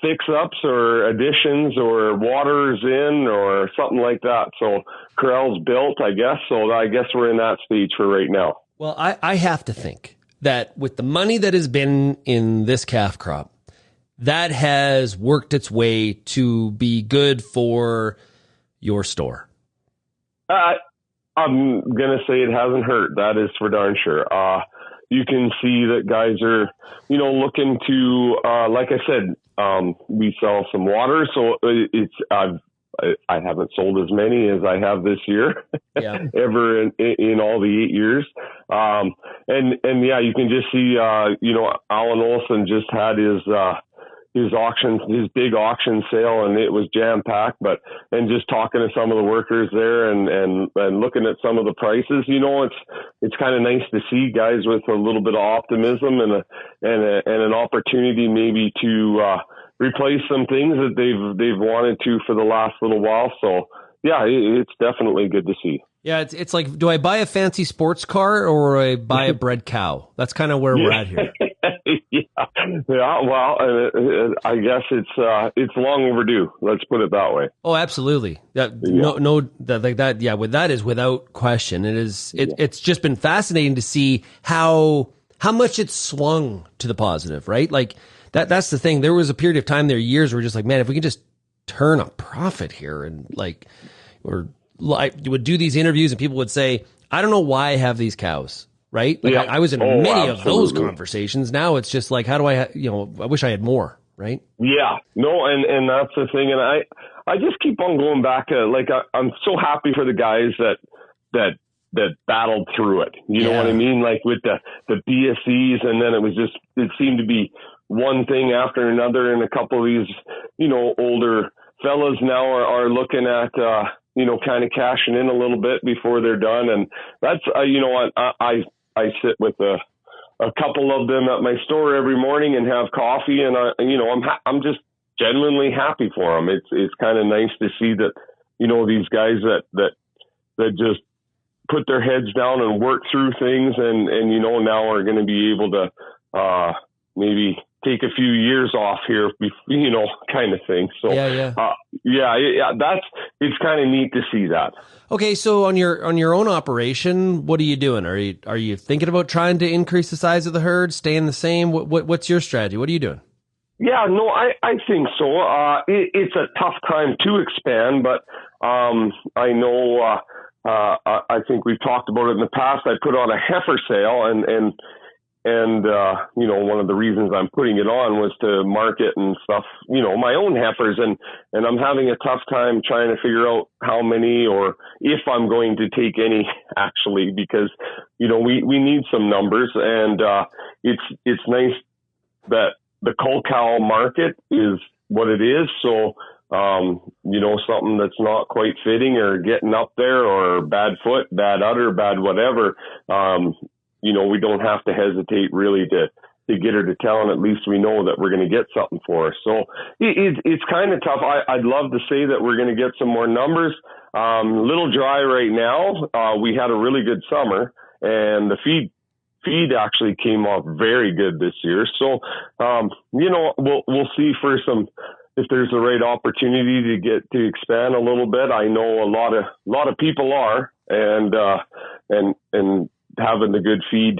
fix-ups or additions or waters in or something like that. So corral's built, I guess. So I guess we're in that stage for right now. Well, I have to think that with the money that has been in this calf crop, that has worked its way to be good for your store. I'm going to say it hasn't hurt. That is for darn sure. You can see that guys are, looking to, like I said, we sell some water, so I haven't sold as many as I have this year, ever in all the 8 years. And yeah, you can just see, Alan Olson just had his auction, his big auction sale, and it was jam packed. And just talking to some of the workers there and looking at some of the prices, it's kind of nice to see guys with a little bit of optimism and an opportunity maybe to replace some things that they've wanted to for the last little while. So yeah, it's definitely good to see. Yeah, it's like, do I buy a fancy sports car or I buy a bred cow? That's kind of where we're at here. Yeah. Well, I guess it's long overdue. Let's put it that way. Oh, absolutely. That is without question. It is. It's just been fascinating to see how much it's swung to the positive, right? Like that's the thing. There was a period of time there, years, where we're just like, man, if we could just turn a profit here, and I would do these interviews and people would say, I don't know why I have these cows. Right? Like I was in many of those conversations. Now it's just like, how do I wish I had more, right? Yeah, no. And that's the thing. And I just keep on going back to, I'm so happy for the guys that battled through it. You know what I mean? Like with the BSEs, and then it seemed to be one thing after another. And a couple of these, older fellas now are looking at, kind of cashing in a little bit before they're done. And that's, I sit with a couple of them at my store every morning and have coffee, and I'm just genuinely happy for them. It's kind of nice to see that, these guys that just put their heads down and work through things and now are going to be able to maybe take a few years off here, kind of thing. So it's kind of neat to see that. Okay, so on your own operation, what are you doing? Are you thinking about trying to increase the size of the herd, staying the same? What's your strategy? What are you doing? Yeah, no, I think so. It's a tough time to expand, but I know I think we've talked about it in the past. I put on a heifer sale, and one of the reasons I'm putting it on was to market and stuff, my own heifers. And I'm having a tough time trying to figure out how many or if I'm going to take any actually, because, we need some numbers, and it's nice that the cull cow market is what it is. So, something that's not quite fitting or getting up there, or bad foot, bad udder, bad whatever, we don't have to hesitate really to get her to town. At least we know that we're going to get something for her. So it's kind of tough. I'd love to say that we're going to get some more numbers. A little dry right now. We had a really good summer, and the feed actually came off very good this year. So, we'll see for if there's the right opportunity to expand a little bit. I know a lot of people are, and having the good feed,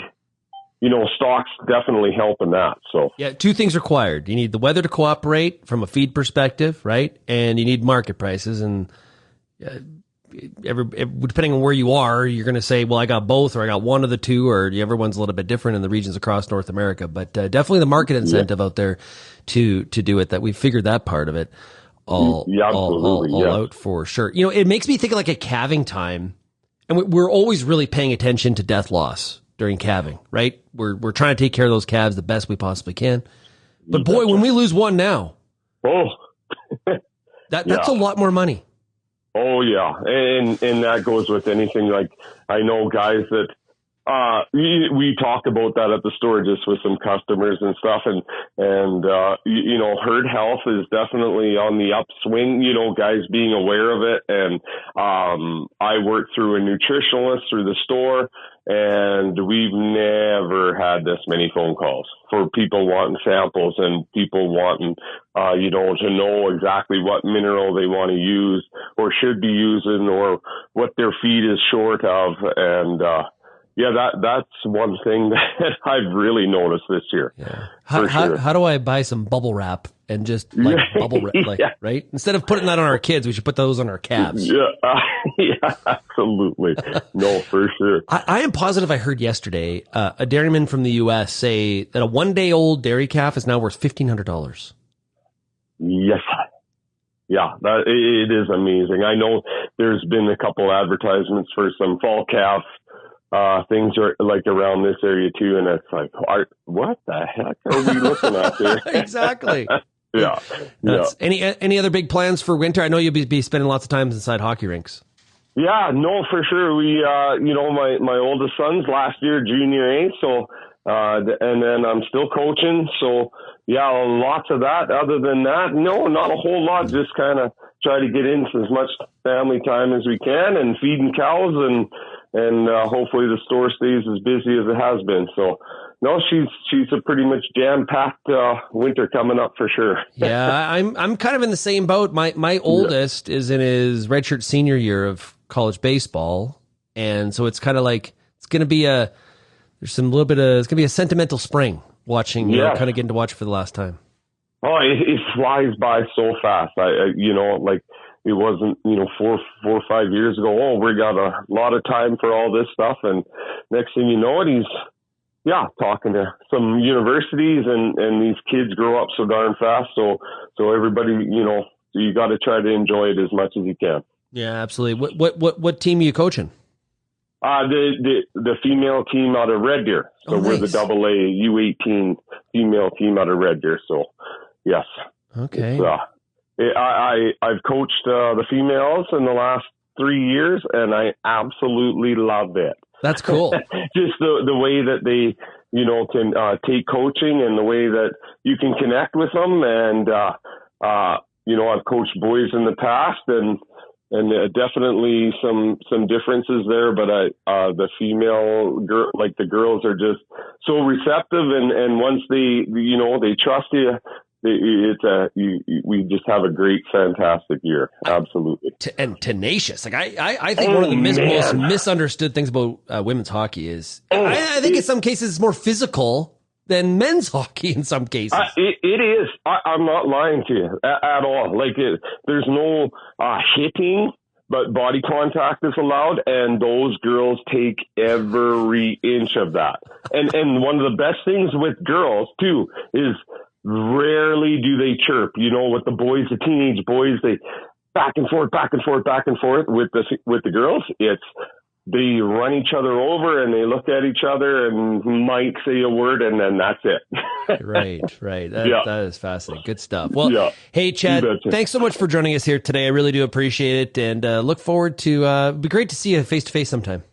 stock's definitely helping that. So yeah, two things required. You need the weather to cooperate from a feed perspective, right? And you need market prices. And depending on where you are, you're going to say, well, I got both, or I got one of the two, or everyone's a little bit different in the regions across North America. But definitely the market incentive out there to do it, that we figured that part of it all out for sure. It makes me think of like a calving time. And we're always really paying attention to death loss during calving, right? We're trying to take care of those calves the best we possibly can. But boy, when we lose one now, that's a lot more money. Oh yeah, and that goes with anything. Like, I know guys that we talked about that at the store just with some customers and stuff, and herd health is definitely on the upswing. Guys being aware of it, and I work through a nutritionalist through the store, and we've never had this many phone calls for people wanting samples and people wanting to know exactly what mineral they want to use or should be using, or what their feed is short of, and that's one thing that I've really noticed this year. Yeah. How do I buy some bubble wrap and just bubble wrap, right? Instead of putting that on our kids, we should put those on our calves. Yeah, absolutely. No, for sure. I am positive I heard yesterday a dairyman from the U.S. say that a 1-day-old dairy calf is now worth $1,500. Yes. Yeah, it is amazing. I know there's been a couple advertisements for some fall calf things are like around this area too, and it's like, what the heck are we looking at here? Exactly. Yeah. Any other big plans for winter? I know you'll be spending lots of time inside hockey rinks. Yeah, no, for sure. We, my oldest son's last year junior A, so and then I'm still coaching, so yeah, lots of that. Other than that, no, not a whole lot. Just kind of try to get into as much family time as we can, and feeding cows, and hopefully the store stays as busy as it has been. So, no, she's a pretty much jam-packed winter coming up for sure. Yeah, I'm kind of in the same boat. My oldest is in his redshirt senior year of college baseball, and so it's kind of like it's going to be it's going to be a sentimental spring watching, kind of getting to watch for the last time. Oh, it flies by so fast. It wasn't, 4 or 5 years ago. Oh, we got a lot of time for all this stuff. And next thing you know it, he's, talking to some universities, and these kids grow up so darn fast. So everybody, you got to try to enjoy it as much as you can. Yeah, absolutely. What team are you coaching? The female team out of Red Deer. So we're the AA U18 female team out of Red Deer. So yes. Okay. I've coached the females in the last 3 years, and I absolutely love it. That's cool. Just the way that they, can take coaching, and the way that you can connect with them. And, I've coached boys in the past, and definitely some differences there. But the female the girls are just so receptive, and once they trust you, we just have a great, fantastic year. Absolutely. And tenacious. Like I think one of the most misunderstood things about women's hockey is I think in some cases it's more physical than men's hockey in some cases. It is. I'm not lying to you at all. There's no hitting, but body contact is allowed, and those girls take every inch of that. And one of the best things with girls too is rarely do they chirp. With the boys, the teenage boys, they back and forth. With the girls, they run each other over and they look at each other and might say a word, and then that's it. Right. That is fascinating. Good stuff. Well, hey, Chad, thanks so much for joining us here today. I really do appreciate it, and look forward to it'd be great to see you face-to-face sometime.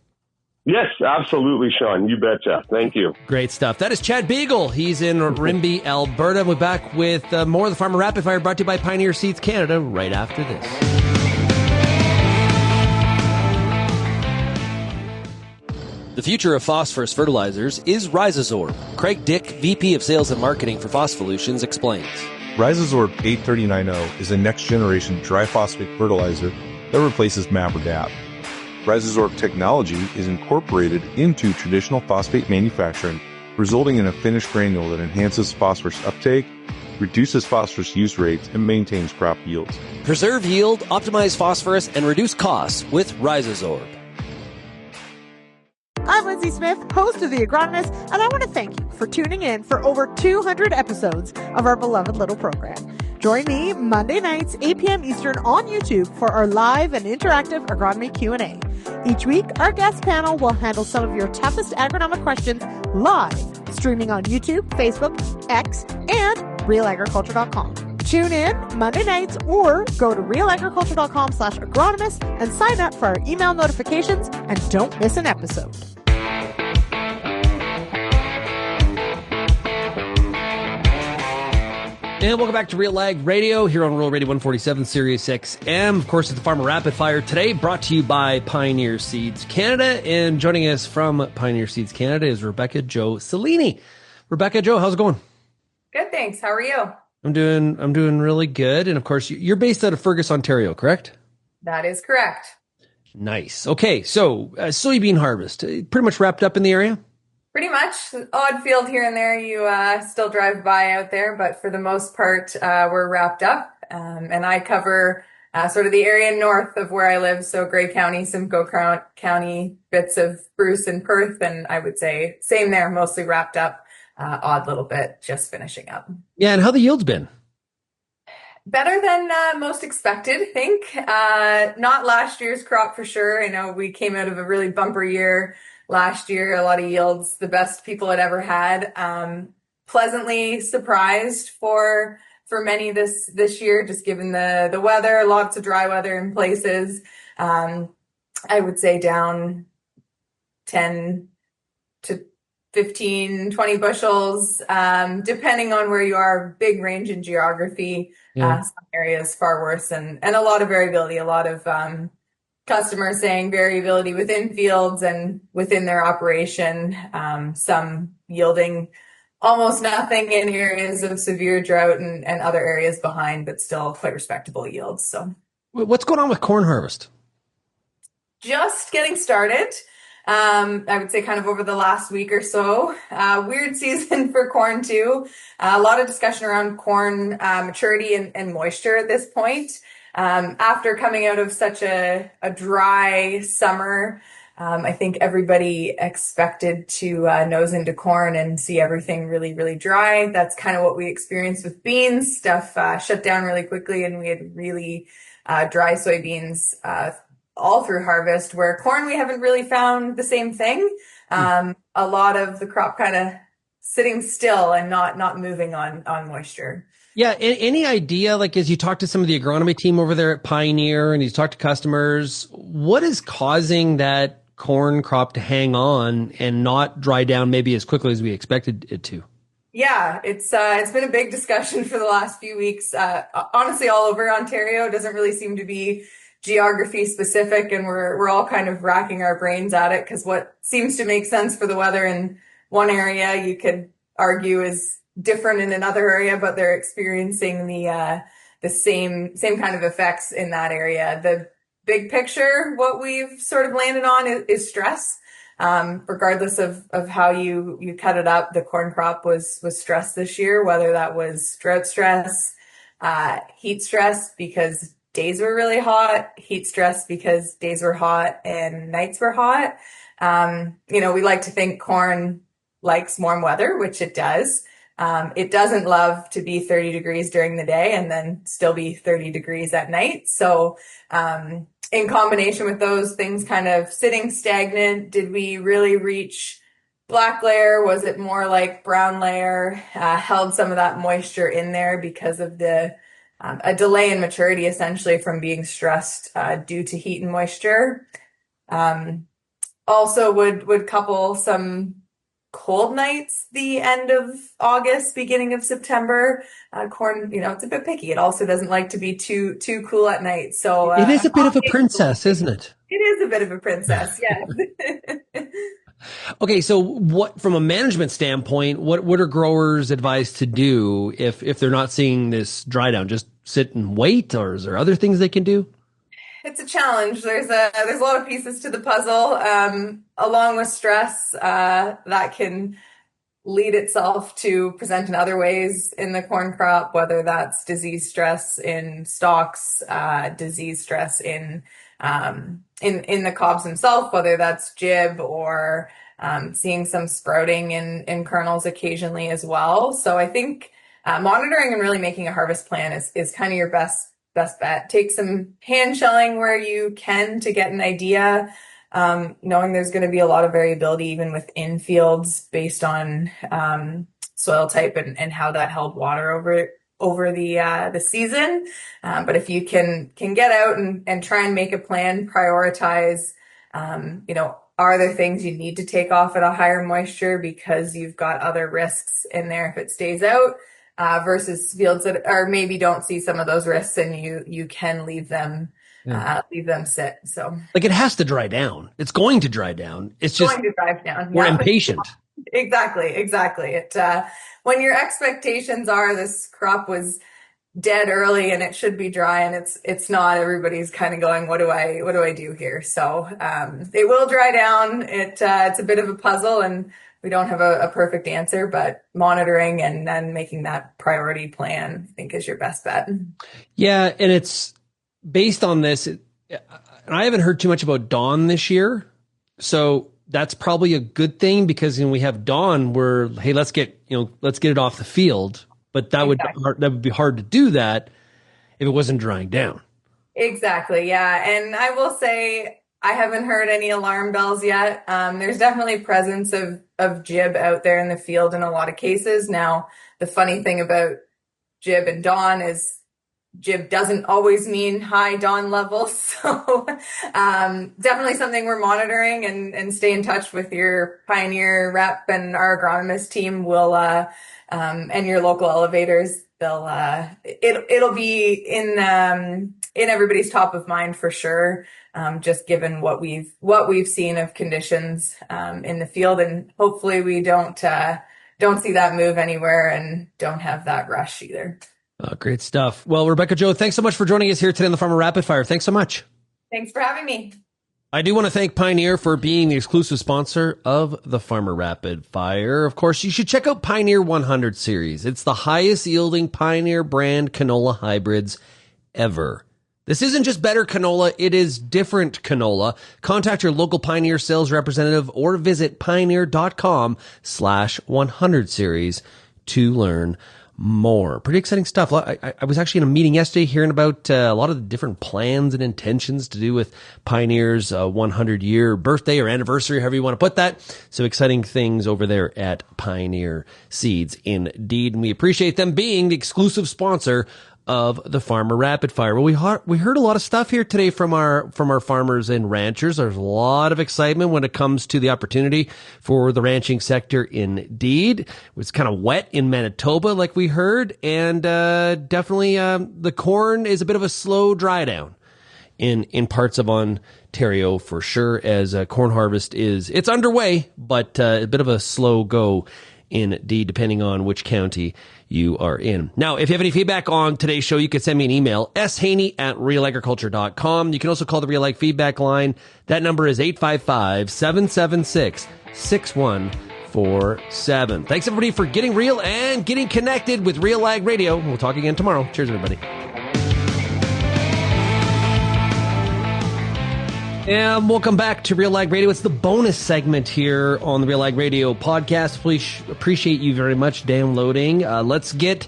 Yes, absolutely, Shaun. You betcha. Thank you. Great stuff. That is Chad Beagle. He's in Rimbey, Alberta. We're back with more of the Farmer Rapid Fire brought to you by Pioneer Seeds Canada right after this. The future of phosphorus fertilizers is Rhizazorb. Craig Dick, VP of Sales and Marketing for Phospholutions, explains. Rhizazorb 8390 is a next-generation dry phosphate fertilizer that replaces MAP or DAP. Rhizazorb technology is incorporated into traditional phosphate manufacturing, resulting in a finished granule that enhances phosphorus uptake, reduces phosphorus use rates, and maintains crop yields. Preserve yield, optimize phosphorus, and reduce costs with Rhizazorb. I'm Lindsay Smith, host of The Agronomist, and I want to thank you for tuning in for over 200 episodes of our beloved little program. Join me Monday nights, 8 p.m. Eastern on YouTube for our live and interactive agronomy Q&A. Each week, our guest panel will handle some of your toughest agronomic questions live, streaming on YouTube, Facebook, X, and RealAgriculture.com. Tune in Monday nights or go to RealAgriculture.com/agronomist and sign up for our email notifications and don't miss an episode. And welcome back to RealAg Radio here on Rural Radio 147 Sirius XM. Of course, it's the Farmer Rapid Fire today, brought to you by Pioneer Seeds Canada. And joining us from Pioneer Seeds Canada is Rebecca-Jo Cellini. Rebecca-Jo, how's it going? Good, thanks. How are you? I'm doing really good. And of course, you're based out of Fergus, Ontario, correct? That is correct. Nice. Okay, so soybean harvest, pretty much wrapped up in the area? Pretty much. Odd field here and there you still drive by out there, but for the most part, we're wrapped up. And I cover sort of the area north of where I live, so Grey County, Simcoe County, bits of Bruce and Perth, and I would say same there, mostly wrapped up. Odd little bit, just finishing up. Yeah, and how the yield's been? Better than most expected, I think. Not last year's crop for sure. I know we came out of a really bumper year last year, a lot of yields, the best people had ever had. Pleasantly surprised for many this year, just given the weather, lots of dry weather in places. I would say down 10 to 15, 20 bushels, depending on where you are, big range in geography. Some areas far worse, and a lot of variability, a lot of customers saying variability within fields and within their operation, some yielding almost nothing in areas of severe drought and other areas behind, but still quite respectable yields. So what's going on with corn harvest? Just getting started. I would say kind of over the last week or so. Weird season for corn too. A lot of discussion around corn maturity and moisture at this point. After coming out of such a dry summer, I think everybody expected to nose into corn and see everything really, really dry. That's kind of what we experienced with beans. Stuff shut down really quickly, and we had really dry soybeans all through harvest, where corn, we haven't really found the same thing. A lot of the crop kind of sitting still and not moving on moisture. Yeah. Any idea, like, as you talk to some of the agronomy team over there at Pioneer and you talk to customers, what is causing that corn crop to hang on and not dry down maybe as quickly as we expected it to? Yeah, it's been a big discussion for the last few weeks. Honestly, all over Ontario. It doesn't really seem to be geography specific, and we're all kind of racking our brains at it, because what seems to make sense for the weather in one area, you could argue is different in another area, but they're experiencing the same kind of effects in that area. The big picture, what we've sort of landed on is stress. Regardless of how you cut it up, the corn crop was stressed this year, whether that was drought stress, heat stress, because days were really hot, heat stress because days were hot and nights were hot. We like to think corn likes warm weather, which it does. It doesn't love to be 30 degrees during the day and then still be 30 degrees at night. So in combination with those things kind of sitting stagnant, did we really reach black layer? Was it more like brown layer? Held some of that moisture in there because of a delay in maturity, essentially from being stressed due to heat and moisture. Also would couple some cold nights the end of August, beginning of September. Corn, it's a bit picky. It also doesn't like to be too cool at night. So it is a bit of a princess, isn't it? It is a bit of a princess, yes. Okay, so what, from a management standpoint, what are growers advised to do if they're not seeing this dry down? Just sit and wait, or is there other things they can do? It's a challenge. There's a lot of pieces to the puzzle, along with stress that can lead itself to present in other ways in the corn crop, whether that's disease stress in stalks, disease stress in the cobs themselves, whether that's jib or seeing some sprouting in kernels occasionally as well. So I think monitoring and really making a harvest plan is kind of your best bet. Take some hand shelling where you can to get an idea, knowing there's going to be a lot of variability even within fields based on soil type and how that held water over the season. But if you can get out and try and make a plan, prioritize, are there things you need to take off at a higher moisture because you've got other risks in there if it stays out, versus fields that are maybe don't see some of those risks and you can leave them sit. So like it has to dry down. It's going to dry down. It's just going to dry down. We're impatient. Exactly. It when your expectations are this crop was dead early and it should be dry and it's not, everybody's kind of going, what do I do here? So it will dry down. It's a bit of a puzzle and we don't have a perfect answer, but monitoring and then making that priority plan, I think, is your best bet. Yeah, and it's based on this. And I haven't heard too much about dawn this year, so that's probably a good thing because we have dawn where, hey, let's get it off the field. But that would be hard to do that if it wasn't drying down. Exactly. Yeah, and I will say I haven't heard any alarm bells yet. There's definitely presence of jib out there in the field in a lot of cases. Now, the funny thing about jib and dawn is jib doesn't always mean high dawn levels. So definitely something we're monitoring and stay in touch with your Pioneer rep and our agronomist team will and your local elevators. It'll be in everybody's top of mind for sure. Just given what we've seen of conditions in the field, and hopefully we don't see that move anywhere and don't have that rush either. Great stuff. Well, Rebecca-Jo, thanks so much for joining us here today on the Farmer Rapid Fire. Thanks so much. Thanks for having me. I do want to thank Pioneer for being the exclusive sponsor of the Farmer Rapid Fire. Of course, you should check out Pioneer 100 series. It's the highest yielding Pioneer brand canola hybrids ever. This isn't just better canola, it is different canola. Contact your local Pioneer sales representative or visit pioneer.com/100 series to learn more. Pretty exciting stuff. I was actually in a meeting yesterday hearing about a lot of the different plans and intentions to do with Pioneer's 100-year birthday or anniversary, however you want to put that. So exciting things over there at Pioneer Seeds indeed. And we appreciate them being the exclusive sponsor of the Farmer Rapid Fire. Well, we heard a lot of stuff here today from our farmers and ranchers. There's a lot of excitement when it comes to the opportunity for the ranching sector indeed. It was kind of wet in Manitoba, like we heard, and definitely the corn is a bit of a slow dry down in parts of Ontario for sure, as corn harvest it's underway, but a bit of a slow go indeed, depending on which county you are in. Now, if you have any feedback on today's show, you can send me an email, shaney@realagriculture.com. You can also call the RealAg feedback line. That number is 855-776-6147. Thanks, everybody, for getting real and getting connected with RealAg Radio. We'll talk again tomorrow. Cheers, everybody. And welcome back to RealAg Radio. It's the bonus segment here on the RealAg Radio podcast. Please appreciate you very much downloading. Let's get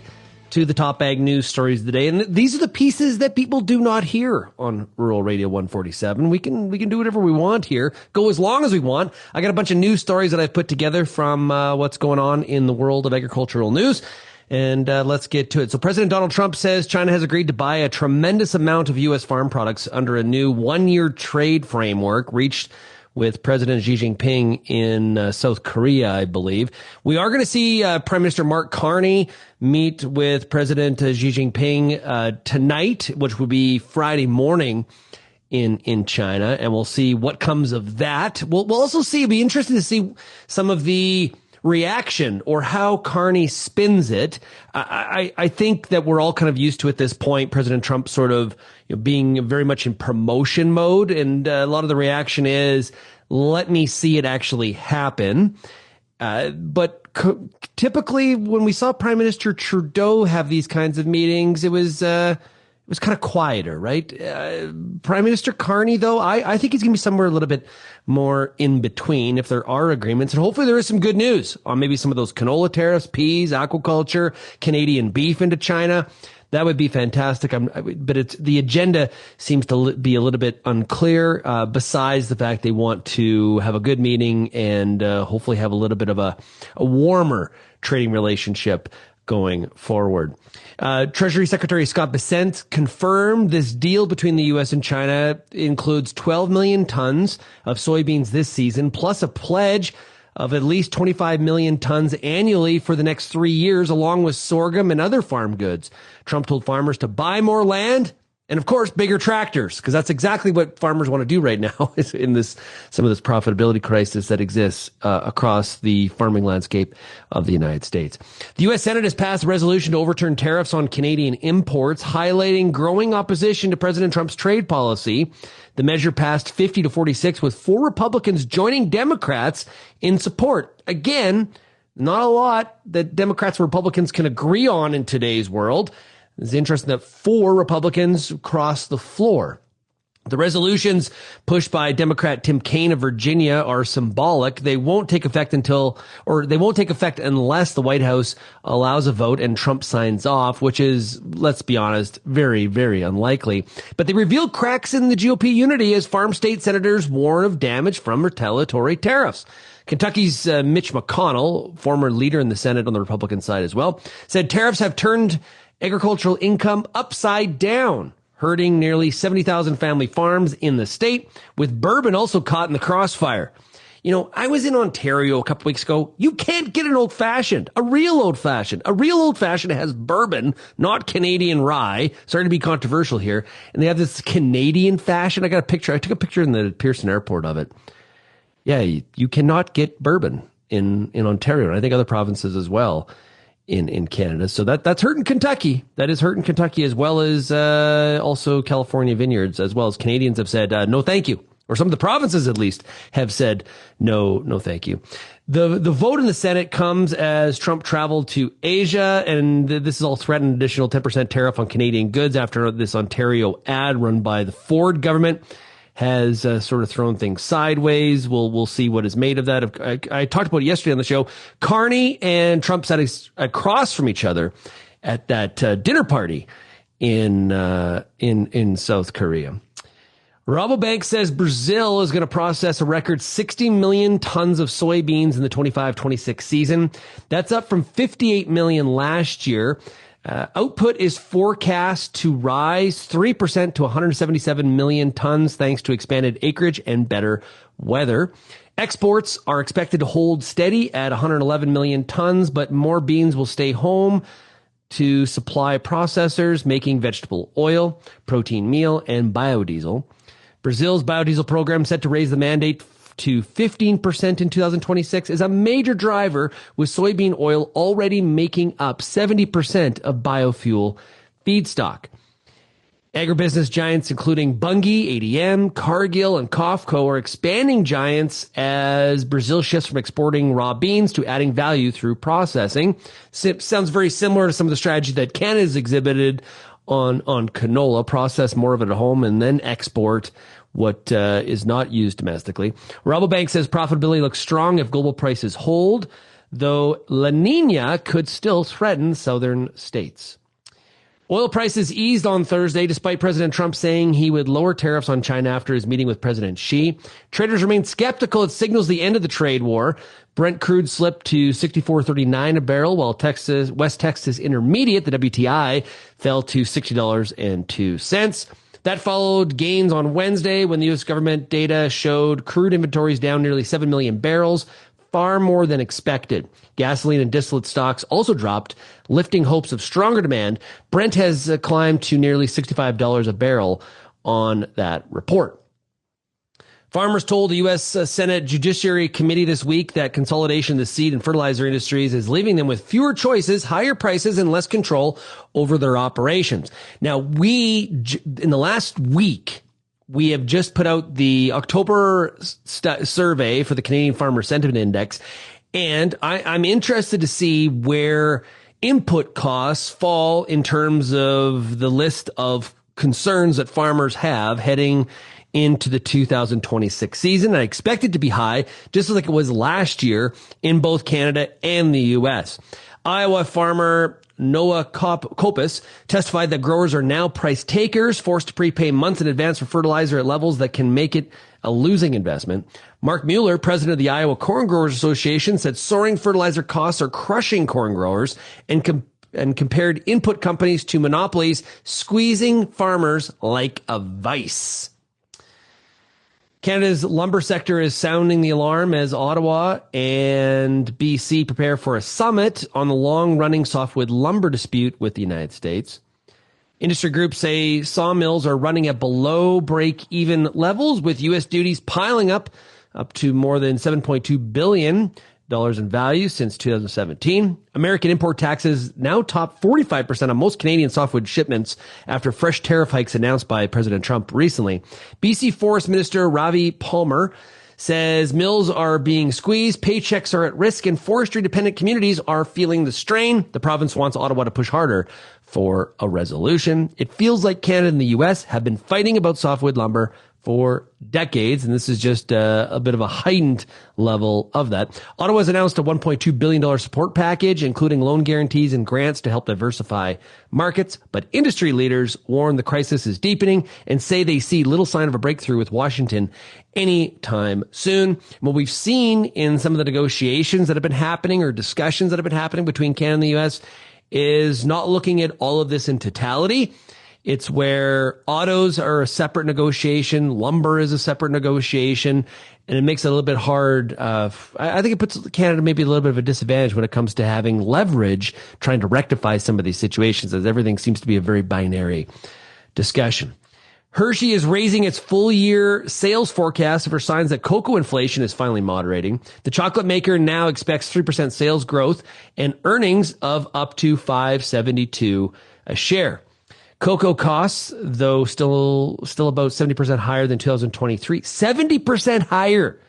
to the top ag news stories of the day. And these are the pieces that people do not hear on Rural Radio 147. We can do whatever we want here, go as long as we want. I got a bunch of news stories that I've put together from what's going on in the world of agricultural news. And let's get to it. So President Donald Trump says China has agreed to buy a tremendous amount of U.S. farm products under a new one-year trade framework reached with President Xi Jinping in South Korea, I believe. We are going to see Prime Minister Mark Carney meet with President Xi Jinping tonight, which will be Friday morning in China, and we'll see what comes of that. We'll also see, it'll be interesting to see some of the reaction or how Carney spins it. I think that we're all kind of used to at this point President Trump sort of being very much in promotion mode, and a lot of the reaction is, let me see it actually happen. But typically when we saw Prime Minister Trudeau have these kinds of meetings, it was kind of quieter, right? Prime Minister Carney, though, I think he's going to be somewhere a little bit more in between if there are agreements. And hopefully there is some good news on maybe some of those canola tariffs, peas, aquaculture, Canadian beef into China. That would be fantastic. But the agenda seems to be a little bit unclear, besides the fact they want to have a good meeting and hopefully have a little bit of a warmer trading relationship going forward. Treasury Secretary Scott Bessent confirmed this deal between the U.S. and China includes 12 million tons of soybeans this season, plus a pledge of at least 25 million tons annually for the next 3 years, along with sorghum and other farm goods. Trump told farmers to buy more land and, of course, bigger tractors, because that's exactly what farmers want to do right now in some of this profitability crisis that exists across the farming landscape of the United States. The U.S. Senate has passed a resolution to overturn tariffs on Canadian imports, highlighting growing opposition to President Trump's trade policy. The measure passed 50-46, with 4 Republicans joining Democrats in support. Again, not a lot that Democrats and Republicans can agree on in today's world. It's interesting that 4 Republicans crossed the floor. The resolutions pushed by Democrat Tim Kaine of Virginia are symbolic. They won't take effect unless the White House allows a vote and Trump signs off, which is, let's be honest, very, very unlikely. But they reveal cracks in the GOP unity as farm state senators warn of damage from retaliatory tariffs. Kentucky's Mitch McConnell, former leader in the Senate on the Republican side as well, said tariffs have turned agricultural income upside down, hurting nearly 70,000 family farms in the state, with bourbon also caught in the crossfire. I was in Ontario a couple weeks ago. You can't get an old-fashioned, a real old-fashioned. A real old-fashioned has bourbon, not Canadian rye. Sorry to be controversial here. And they have this Canadian fashion. I took a picture in the Pearson airport of it. Yeah, you cannot get bourbon in Ontario, and I think other provinces as well. In Canada. So that's hurting Kentucky. That is hurting Kentucky, as well as also California vineyards, as well as Canadians have said no thank you, or some of the provinces at least have said no thank you. The vote in the Senate comes as Trump traveled to Asia, and this is all threatened an additional 10% tariff on Canadian goods after this Ontario ad run by the Ford government has sort of thrown things sideways. We'll see what is made of that. I talked about it yesterday on the show. Carney and Trump sat across from each other at that dinner party in South Korea. Rabobank says Brazil is going to process a record 60 million tons of soybeans in the 25-26 season. That's up from 58 million last year. Output is forecast to rise 3% to 177 million tons thanks to expanded acreage and better weather. Exports are expected to hold steady at 111 million tons, but more beans will stay home to supply processors making vegetable oil, protein meal, and biodiesel. Brazil's biodiesel program set to raise the mandate to 15% in 2026 is a major driver, with soybean oil already making up 70% of biofuel feedstock. Agribusiness giants including Bunge, ADM, Cargill, and COFCO are expanding giants as Brazil shifts from exporting raw beans to adding value through processing. Sounds very similar to some of the strategy that Canada's exhibited on canola. Process more of it at home and then export what is not used domestically. Rabobank says profitability looks strong if global prices hold, though La Nina could still threaten southern states. Oil prices eased on Thursday despite President Trump saying he would lower tariffs on China after his meeting with President Xi. Traders remain skeptical. It signals the end of the trade war. Brent crude slipped to $64.39 a barrel, while West Texas Intermediate, the WTI, fell to $60.02. That followed gains on Wednesday when the U.S. government data showed crude inventories down nearly 7 million barrels, far more than expected. Gasoline and distillate stocks also dropped, lifting hopes of stronger demand. Brent has climbed to nearly $65 a barrel on that report. Farmers told the U.S. Senate Judiciary Committee this week that consolidation of the seed and fertilizer industries is leaving them with fewer choices, higher prices, and less control over their operations. Now, in the last week, we have just put out the October survey for the Canadian Farmer Sentiment Index, and I'm interested to see where input costs fall in terms of the list of concerns that farmers have heading into the 2026 season. I expect it to be high, just like it was last year in both Canada and the U.S. Iowa farmer Noah Kopis testified that growers are now price takers, forced to prepay months in advance for fertilizer at levels that can make it a losing investment. Mark Mueller, president of the Iowa Corn Growers Association, said soaring fertilizer costs are crushing corn growers and compared input companies to monopolies, squeezing farmers like a vice. Canada's lumber sector is sounding the alarm as Ottawa and BC prepare for a summit on the long-running softwood lumber dispute with the United States. Industry groups say sawmills are running at below break-even levels, with U.S. duties piling up to more than $7.2 billion in value since 2017. American import taxes now top 45% on most Canadian softwood shipments after fresh tariff hikes announced by President Trump recently. BC Forest Minister Ravi Palmer says mills are being squeezed, paychecks are at risk, and forestry-dependent communities are feeling the strain. The province wants Ottawa to push harder for a resolution. It feels like Canada and the U.S. have been fighting about softwood lumber for decades, and this is just a bit of a heightened level of that. Ottawa's announced a $1.2 billion support package, including loan guarantees and grants to help diversify markets, but industry leaders warn the crisis is deepening and say they see little sign of a breakthrough with Washington anytime soon. What we've seen in some of the negotiations that have been happening or discussions that have been happening between Canada and the U.S. is not looking at all of this in totality. It's where autos are a separate negotiation, lumber is a separate negotiation, and it makes it a little bit hard. I think it puts Canada maybe a little bit of a disadvantage when it comes to having leverage, trying to rectify some of these situations, as everything seems to be a very binary discussion. Hershey is raising its full-year sales forecast for signs that cocoa inflation is finally moderating. The chocolate maker now expects 3% sales growth and earnings of up to $5.72 a share. Cocoa costs, though, still about 70% higher than 2023. 70% higher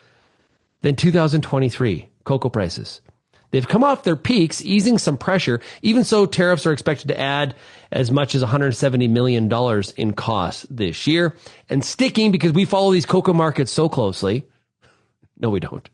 than 2023 cocoa prices. They've come off their peaks, easing some pressure. Even so, tariffs are expected to add as much as $170 million in costs this year. And sticking, because we follow these cocoa markets so closely. No, we don't.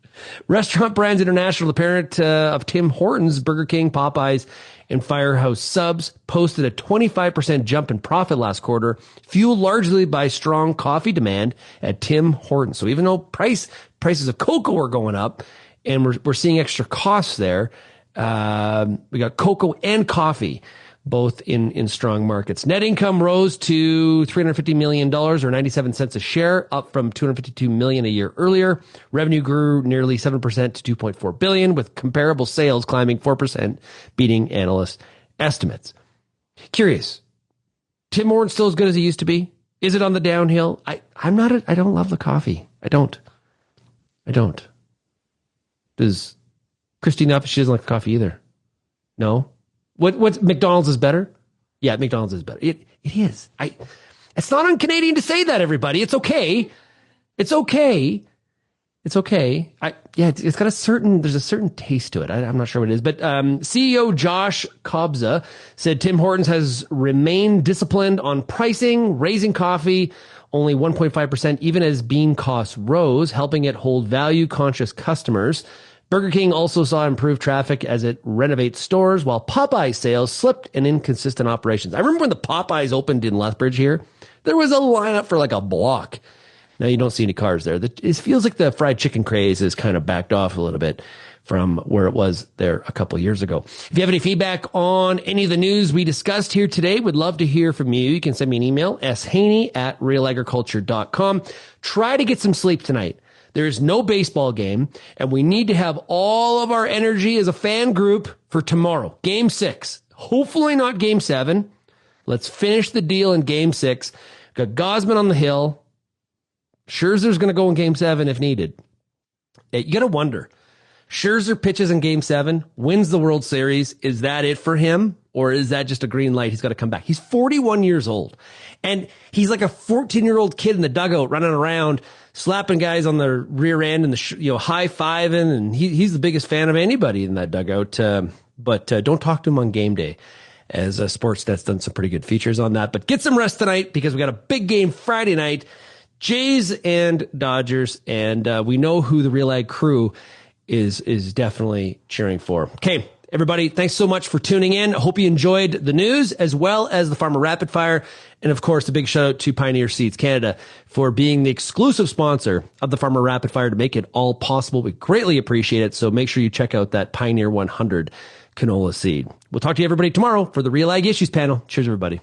Restaurant Brands International, the parent of Tim Hortons, Burger King, Popeyes, and Firehouse Subs, posted a 25% jump in profit last quarter, fueled largely by strong coffee demand at Tim Hortons. So even though prices of cocoa are going up and we're seeing extra costs there, we got cocoa and coffee both in strong markets. Net income rose to $350 million or 97 cents a share, up from $252 million a year earlier. Revenue grew nearly 7% to $2.4 billion, with comparable sales climbing 4%, beating analyst estimates. Curious, Tim Hortons still as good as he used to be? Is it on the downhill? I don't love the coffee. I don't. Does Christine, she doesn't like coffee either? No? What McDonald's is better? Yeah, McDonald's is better. It is. It's not un-Canadian to say that, everybody. It's okay. It's okay. It's got there's a certain taste to it. I'm not sure what it is, but CEO Josh Kobza said Tim Hortons has remained disciplined on pricing, raising coffee only 1.5%, even as bean costs rose, helping it hold value-conscious customers. Burger King also saw improved traffic as it renovates stores, while Popeye sales slipped in inconsistent operations. I remember when the Popeyes opened in Lethbridge here, there was a lineup for like a block. Now you don't see any cars there. It feels like the fried chicken craze is kind of backed off a little bit from where it was there a couple of years ago. If you have any feedback on any of the news we discussed here today, we'd love to hear from you. You can send me an email, shaney@realagriculture.com. Try to get some sleep tonight. There's no baseball game, and we need to have all of our energy as a fan group for tomorrow. Game 6. Hopefully not Game 7. Let's finish the deal in Game 6. Got Gausman on the hill. Scherzer's going to go in Game 7 if needed. You got to wonder. Scherzer pitches in Game 7, wins the World Series. Is that it for him? Or is that just a green light? He's got to come back. He's 41 years old. And he's like a 14-year-old kid in the dugout running around, slapping guys on the rear end and high-fiving. And he's the biggest fan of anybody in that dugout. But don't talk to him on game day, as Sportsnet's done some pretty good features on that. But get some rest tonight because we got a big game Friday night. Jays and Dodgers. And we know who the Real Ag crew is definitely cheering for. Okay, everybody, thanks so much for tuning in. I hope you enjoyed the news as well as the Farmer Rapid Fire. And of course, a big shout out to Pioneer Seeds Canada for being the exclusive sponsor of the Farmer Rapid Fire to make it all possible. We greatly appreciate it. So make sure you check out that Pioneer 100 canola seed. We'll talk to you everybody tomorrow for the Real Ag Issues panel. Cheers, everybody.